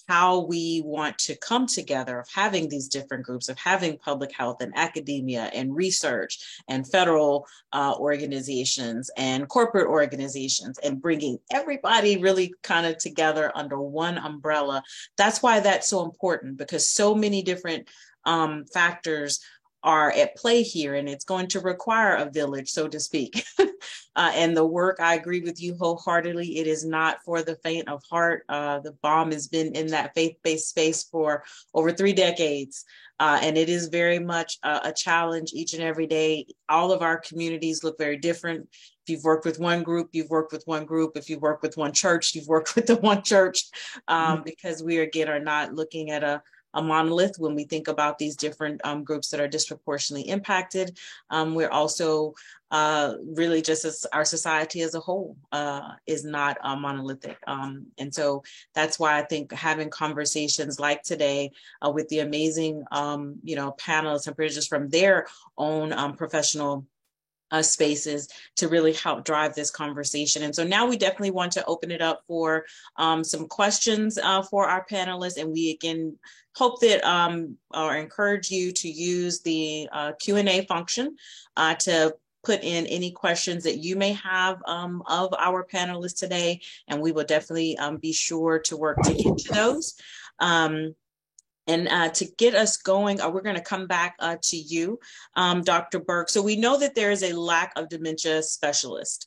how we want to come together, of having these different groups, of having public health and academia and research and federal organizations and corporate organizations, and bringing everybody really kind of together under one umbrella. That's why that's so important, because so many different factors are at play here, and it's going to require a village, so to speak. And the work, I agree with you wholeheartedly, it is not for the faint of heart. The BOM has been in that faith-based space for over 3 decades. And it is very much a challenge each and every day. All of our communities look very different. If you've worked with one group, you've worked with one group. If you've worked with one church, you've worked with the one church, because we, again, are not looking at a monolith when we think about these different groups that are disproportionately impacted. We're also really, just as our society as a whole is not monolithic. And so that's why I think having conversations like today with the amazing, panelists and presenters from their own professional spaces to really help drive this conversation. And so now we definitely want to open it up for some questions for our panelists. And we, again, hope that or encourage you to use the Q&A function to put in any questions that you may have of our panelists today. And we will definitely be sure to work to get to those. And to get us going, we're going to come back to you, Dr. Burke. So we know that there is a lack of dementia specialists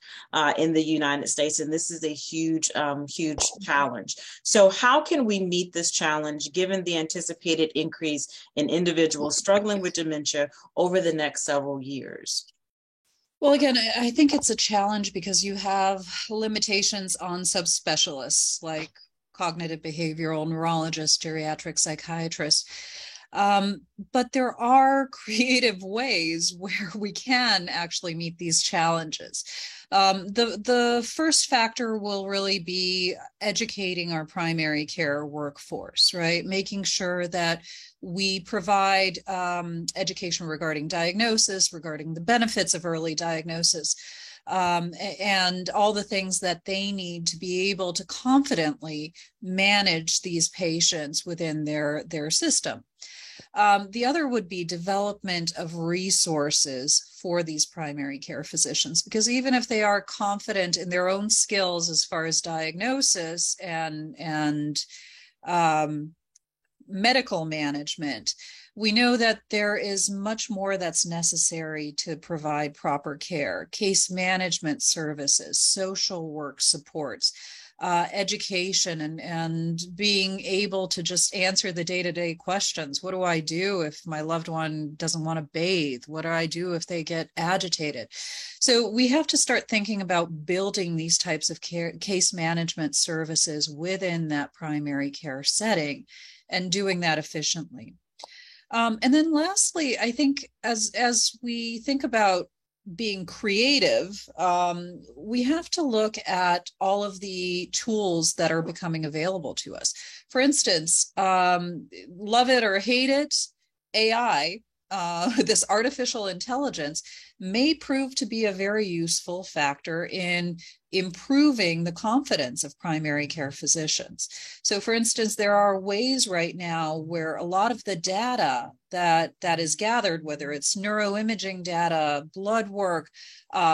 in the United States, and this is a huge, huge challenge. So how can we meet this challenge given the anticipated increase in individuals struggling with dementia over the next several years? Well, again, I think it's a challenge because you have limitations on subspecialists like cognitive behavioral neurologists, geriatric psychiatrists. But there are creative ways where we can actually meet these challenges. The first factor will really be educating our primary care workforce, right? Making sure that we provide education regarding diagnosis, regarding the benefits of early diagnosis, and all the things that they need to be able to confidently manage these patients within their system. The other would be development of resources for these primary care physicians, because even if they are confident in their own skills as far as diagnosis and medical management, we know that there is much more that's necessary to provide proper care, case management services, social work supports, education, and being able to just answer the day-to-day questions. What do I do if my loved one doesn't want to bathe? What do I do if they get agitated? So we have to start thinking about building these types of case management services within that primary care setting and doing that efficiently. And then lastly, I think as we think about being creative, we have to look at all of the tools that are becoming available to us. For instance, love it or hate it, AI, this artificial intelligence, may prove to be a very useful factor in improving the confidence of primary care physicians. So for instance, there are ways right now where a lot of the data that is gathered, whether it's neuroimaging data, blood work,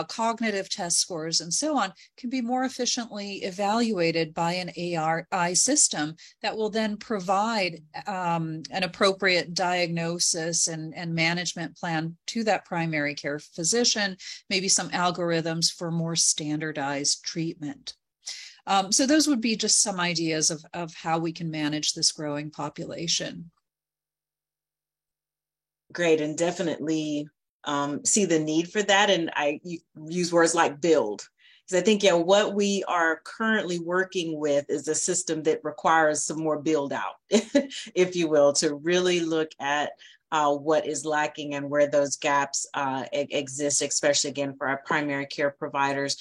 cognitive test scores, and so on, can be more efficiently evaluated by an AI system that will then provide an appropriate diagnosis and management plan to that primary care physician, maybe some algorithms for more standardized treatment. So those would be just some ideas of how we can manage this growing population. Great, and definitely see the need for that. And I use words like build, because I think, yeah, what we are currently working with is a system that requires some more build out, if you will, to really look at what is lacking and where those gaps exist, especially again for our primary care providers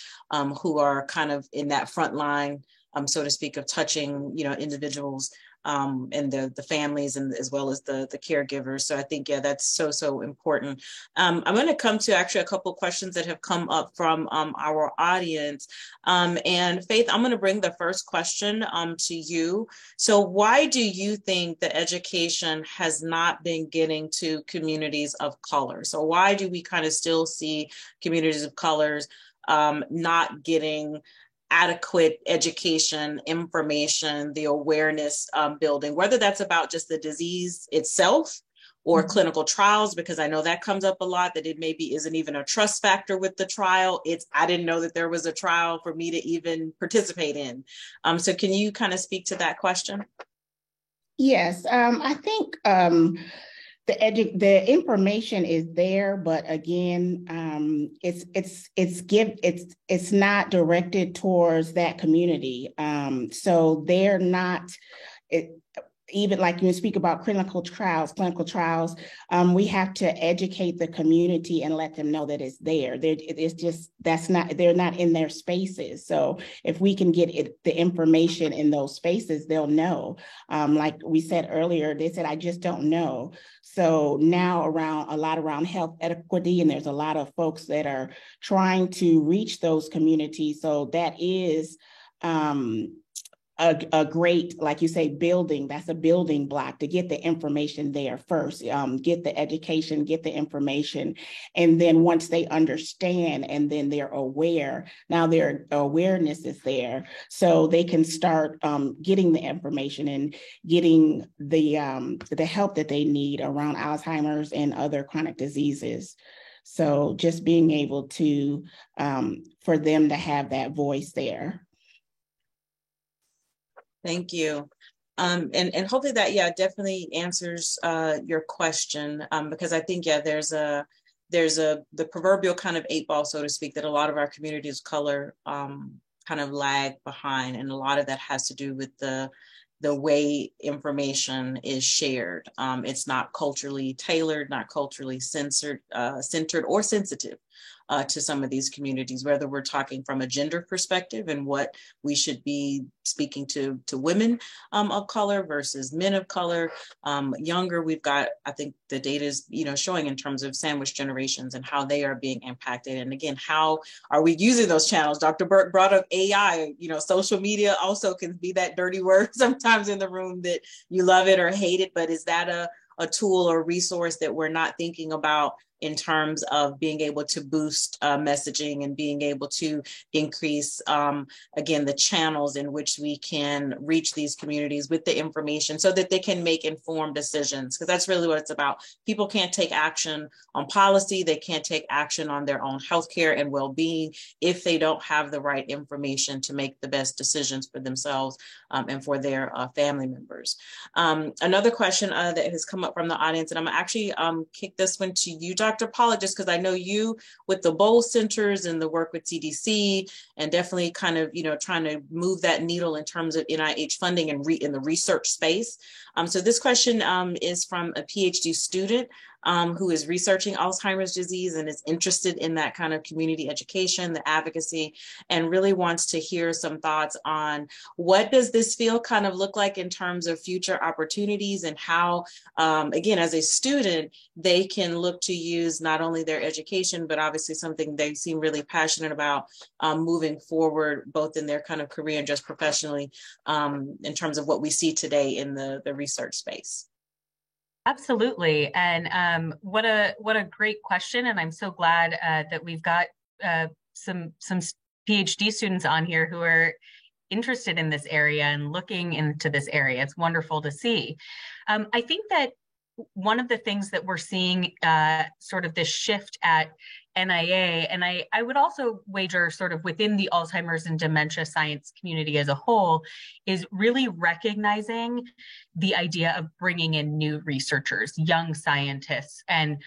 who are kind of in that front line, so to speak, of touching, individuals and the families, and as well as the caregivers. So I think, yeah, that's so important. I'm going to come to actually a couple of questions that have come up from our audience. And Faith, I'm going to bring the first question to you. So why do you think that education has not been getting to communities of color? So why do we kind of still see communities of colors not getting adequate education, information, the awareness building, whether that's about just the disease itself or clinical trials, because I know that comes up a lot, that it maybe isn't even a trust factor with the trial. I didn't know that there was a trial for me to even participate in. So can you kind of speak to that question? Yes, I think the information is there, but again, it's not directed towards that community. So they're not. Even like you speak about clinical trials, we have to educate the community and let them know that it's there. They're not in their spaces. So if we can get the information in those spaces, they'll know. Like we said earlier, they said, I just don't know. So now around health equity, and there's a lot of folks that are trying to reach those communities. So that is, a great, like you say, that's a building block to get the information there first, get the education, get the information. And then once they understand and then they're aware, now their awareness is there. So they can start getting the information and getting the help that they need around Alzheimer's and other chronic diseases. So just being able to, for them to have that voice there. Thank you. And hopefully that, yeah, definitely answers your question, because I think, yeah, there's the proverbial kind of 8 ball, so to speak, that a lot of our communities of color kind of lag behind. And a lot of that has to do with the way information is shared. It's not culturally tailored, not culturally centered or sensitive to some of these communities, whether we're talking from a gender perspective and what we should be speaking to women of color versus men of color. Younger, we've got, I think the data is, showing in terms of sandwich generations and how they are being impacted. And again, how are we using those channels? Dr. Burke brought up AI, social media also can be that dirty word sometimes in the room that you love it or hate it, but is that a tool or resource that we're not thinking about in terms of being able to boost messaging and being able to increase, again, the channels in which we can reach these communities with the information so that they can make informed decisions, because that's really what it's about. People can't take action on policy. They can't take action on their own healthcare and well-being if they don't have the right information to make the best decisions for themselves and for their family members. Another question that has come up from the audience, and I'm actually kick this one to you, Dr. Pollack, just because I know you with the Bowl Centers and the work with CDC and definitely kind of, trying to move that needle in terms of NIH funding and in the research space. So this question is from a PhD student who is researching Alzheimer's disease and is interested in that kind of community education, the advocacy, and really wants to hear some thoughts on what does this field kind of look like in terms of future opportunities and how, again, as a student, they can look to use not only their education, but obviously something they seem really passionate about moving forward, both in their kind of career and just professionally in terms of what we see today in the research space. Absolutely. And what a great question. And I'm so glad that we've got some PhD students on here who are interested in this area and looking into this area. It's wonderful to see. I think that one of the things that we're seeing sort of this shift at NIA, and I would also wager sort of within the Alzheimer's and dementia science community as a whole, is really recognizing the idea of bringing in new researchers, young scientists, and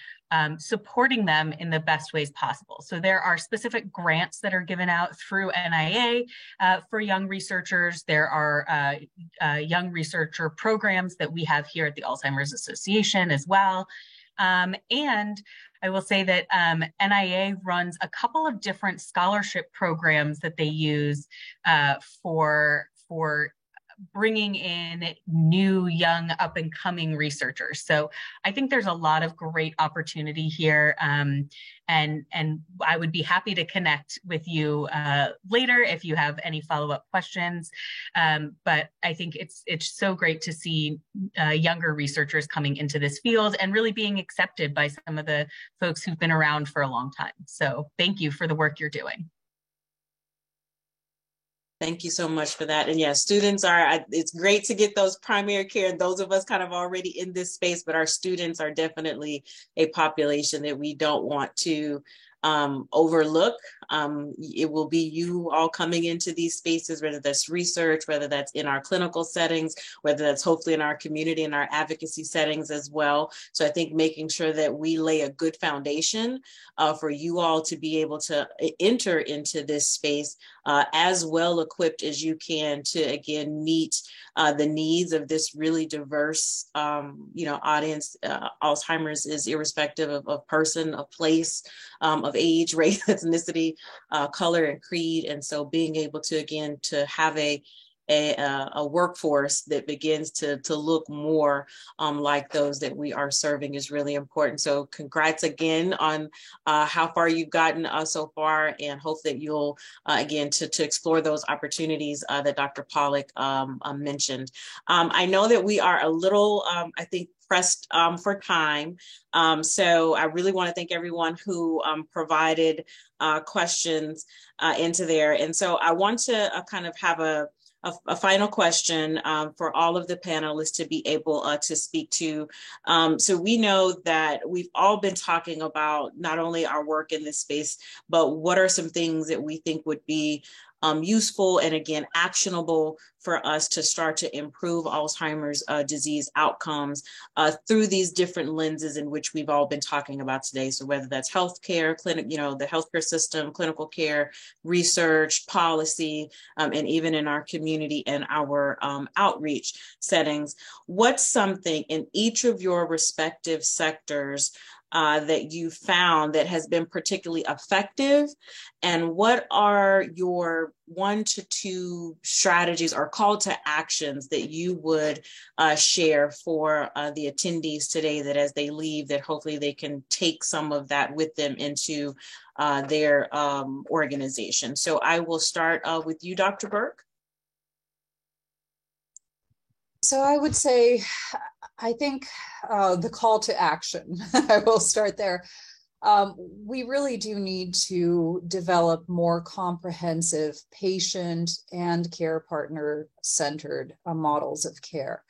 supporting them in the best ways possible. So there are specific grants that are given out through NIA for young researchers. There are young researcher programs that we have here at the Alzheimer's Association as well. And I will say that NIA runs a couple of different scholarship programs that they use for bringing in new, young, up-and-coming researchers. So I think there's a lot of great opportunity here, and I would be happy to connect with you later if you have any follow-up questions. But I think it's so great to see younger researchers coming into this field and really being accepted by some of the folks who've been around for a long time. So thank you for the work you're doing. Thank you so much for that. And yeah, students it's great to get those primary care, those of us kind of already in this space, but our students are definitely a population that we don't want to overlook. It will be you all coming into these spaces, whether that's research, whether that's in our clinical settings, whether that's hopefully in our community and our advocacy settings as well. So I think making sure that we lay a good foundation for you all to be able to enter into this space as well equipped as you can to, again, meet the needs of this really diverse, audience. Alzheimer's is irrespective of person, of place, of age, race, ethnicity, color, and creed. And so being able to, again, to have a workforce that begins to look more like those that we are serving is really important. So congrats again on how far you've gotten so far, and hope that you'll, again, to explore those opportunities that Dr. Pollack mentioned. I know that we are a little, I think, pressed for time. So I really want to thank everyone who provided questions into there. And so I want to kind of have a final question for all of the panelists to be able to speak to. So we know that we've all been talking about not only our work in this space, but what are some things that we think would be useful and again, actionable for us to start to improve Alzheimer's disease outcomes through these different lenses in which we've all been talking about today. So whether that's healthcare, clinic, the healthcare system, clinical care, research, policy, and even in our community and our outreach settings, what's something in each of your respective sectors that you found that has been particularly effective? And what are your 1 to 2 strategies or call to actions that you would share for the attendees today, that as they leave, that hopefully they can take some of that with them into their organization? So I will start with you, Dr. Burke. So I would say, I think the call to action, I will start there. We really do need to develop more comprehensive patient and care partner centered models of care.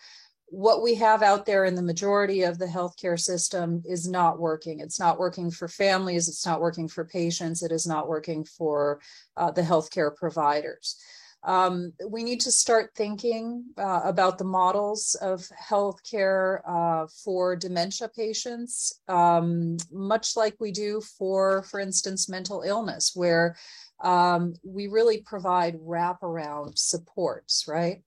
What we have out there in the majority of the healthcare system is not working. It's not working for families. It's not working for patients. It is not working for the healthcare providers. We need to start thinking about the models of healthcare for dementia patients, much like we do for instance, mental illness, where we really provide wraparound supports, right?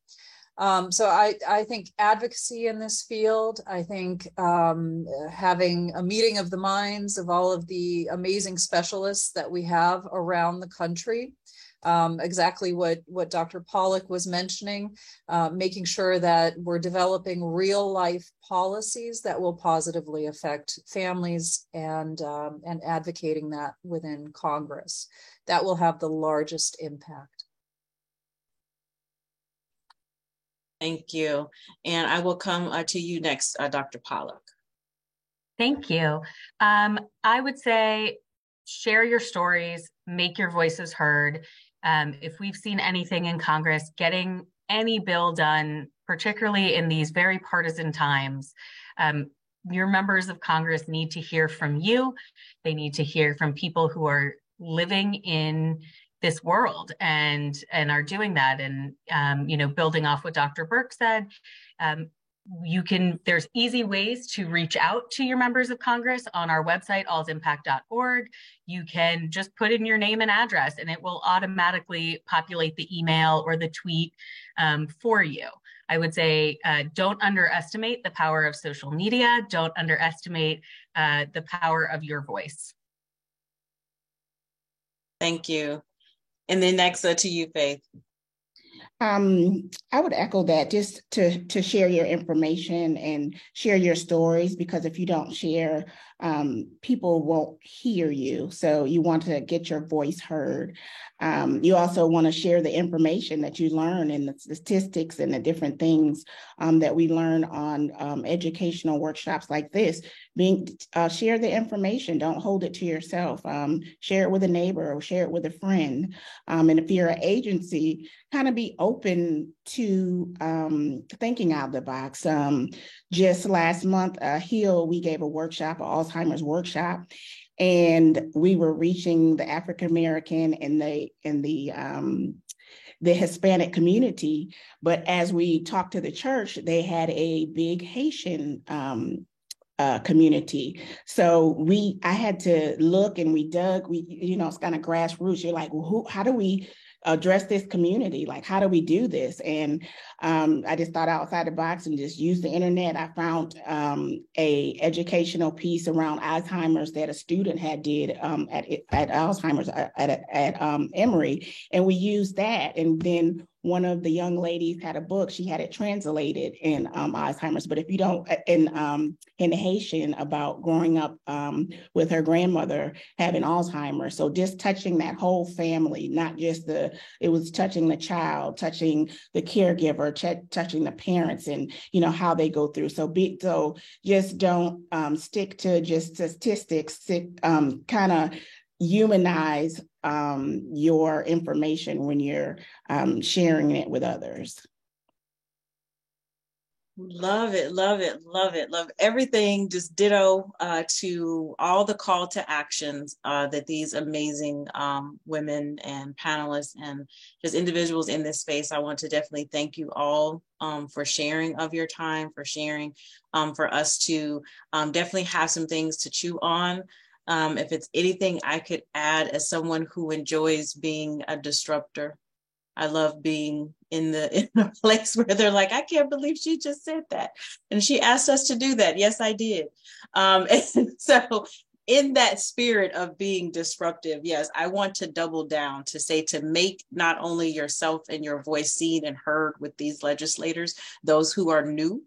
So I think advocacy in this field, I think having a meeting of the minds of all of the amazing specialists that we have around the country, exactly what Dr. Pollack was mentioning, making sure that we're developing real life policies that will positively affect families and advocating that within Congress. That will have the largest impact. Thank you. And I will come to you next, Dr. Pollack. Thank you. I would say share your stories, make your voices heard. If we've seen anything in Congress, getting any bill done, particularly in these very partisan times, your members of Congress need to hear from you. They need to hear from people who are living in this world and are doing that. And, building off what Dr. Burke said, there's easy ways to reach out to your members of Congress on our website, allsimpact.org. You can just put in your name and address and it will automatically populate the email or the tweet for you. I would say don't underestimate the power of social media. Don't underestimate the power of your voice. Thank you. And then next to you, Faith. I would echo that, just to share your information and share your stories, because if you don't share, people won't hear you. So you want to get your voice heard. You also want to share the information that you learn and the statistics and the different things that we learn on educational workshops like this. Share the information. Don't hold it to yourself. Share it with a neighbor or share it with a friend. And if you're an agency, kind of be open to thinking out of the box. Just last month, Hill, we gave a workshop, an Alzheimer's workshop, and we were reaching the African American and the Hispanic community. But as we talked to the church, they had a big Haitian community. So I had to look, and we dug. It's kind of grassroots. You're like, well, how do we address this community? Like, how do we do this? And I just thought outside the box and just used the internet. I found a educational piece around Alzheimer's that a student had did at Alzheimer's at Emory, and we used that. And then one of the young ladies had a book. She had it translated in Alzheimer's, but if you don't, in Haitian, about growing up with her grandmother having Alzheimer's. So just touching that whole family, not just it was touching the child, touching the caregiver, touching the parents, and how they go through. So just don't stick to just statistics. Kind of humanize your information when you're sharing it with others. Love it, love it, love it, love everything. Just ditto to all the call to actions that these amazing women and panelists and just individuals in this space. I want to definitely thank you all for sharing of your time, for sharing, for us to definitely have some things to chew on. If it's anything I could add as someone who enjoys being a disruptor, I love being in a place where they're like, I can't believe she just said that. And she asked us to do that. Yes, I did. And so in that spirit of being disruptive, yes, I want to double down to say to make not only yourself and your voice seen and heard with these legislators, those who are new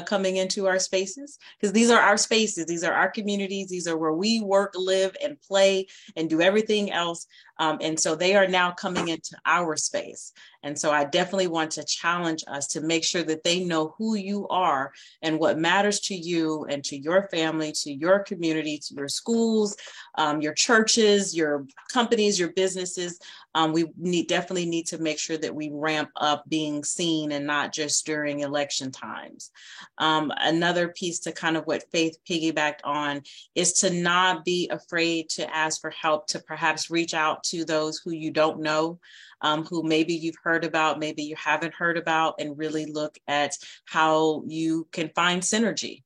coming into our spaces, because these are our spaces, these are our communities, these are where we work, live, and play, and do everything else. And so they are now coming into our space. And so I definitely want to challenge us to make sure that they know who you are and what matters to you and to your family, to your community, to your schools, your churches, your companies, your businesses. We definitely need to make sure that we ramp up being seen and not just during election times. Another piece to kind of what Faith piggybacked on is to not be afraid to ask for help, to perhaps reach out to those who you don't know, who maybe you've heard about, maybe you haven't heard about, and really look at how you can find synergy.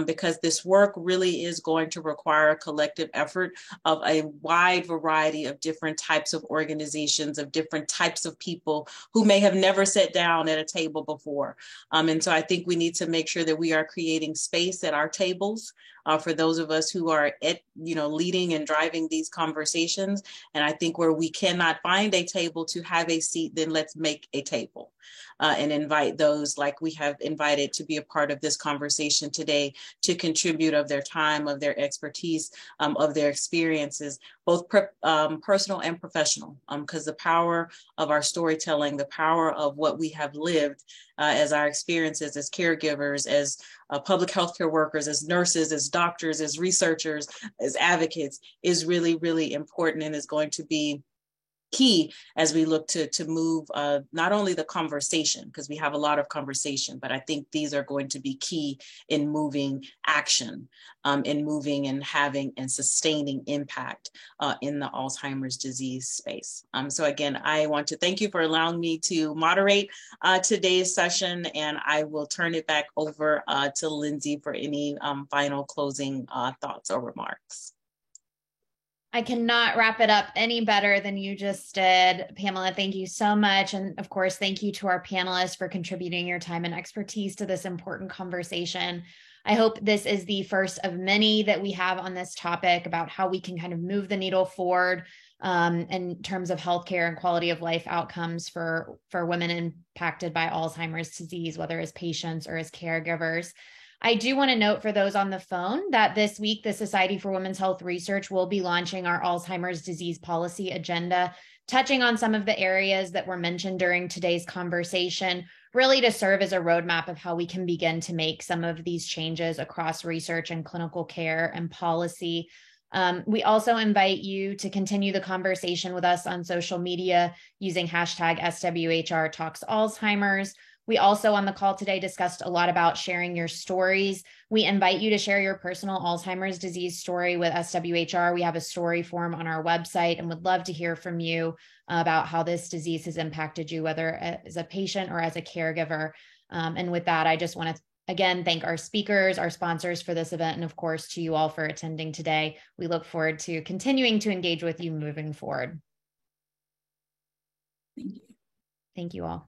Because this work really is going to require a collective effort of a wide variety of different types of organizations, of different types of people who may have never sat down at a table before. And so I think we need to make sure that we are creating space at our tables for those of us who are leading and driving these conversations. And I think where we cannot find a table to have a seat, then let's make a table. And invite those like we have invited to be a part of this conversation today to contribute of their time, of their expertise, of their experiences, both personal and professional, because the power of our storytelling, the power of what we have lived as our experiences as caregivers, as public healthcare workers, as nurses, as doctors, as researchers, as advocates is really, really important and is going to be key as we look to move not only the conversation, because we have a lot of conversation, but I think these are going to be key in moving action, in moving and having and sustaining impact in the Alzheimer's disease space. So again, I want to thank you for allowing me to moderate today's session, and I will turn it back over to Lindsay for any final closing thoughts or remarks. I cannot wrap it up any better than you just did. Pamela, thank you so much. And of course, thank you to our panelists for contributing your time and expertise to this important conversation. I hope this is the first of many that we have on this topic about how we can kind of move the needle forward in terms of healthcare and quality of life outcomes for women impacted by Alzheimer's disease, whether as patients or as caregivers. I do want to note for those on the phone that this week, the Society for Women's Health Research will be launching our Alzheimer's disease policy agenda, touching on some of the areas that were mentioned during today's conversation, really to serve as a roadmap of how we can begin to make some of these changes across research and clinical care and policy. We also invite you to continue the conversation with us on social media using hashtag SWHR Talks Alzheimer's. We also on the call today discussed a lot about sharing your stories. We invite you to share your personal Alzheimer's disease story with SWHR. We have a story form on our website and would love to hear from you about how this disease has impacted you, whether as a patient or as a caregiver. And with that, I just want to again thank our speakers, our sponsors for this event, and of course to you all for attending today. We look forward to continuing to engage with you moving forward. Thank you. Thank you all.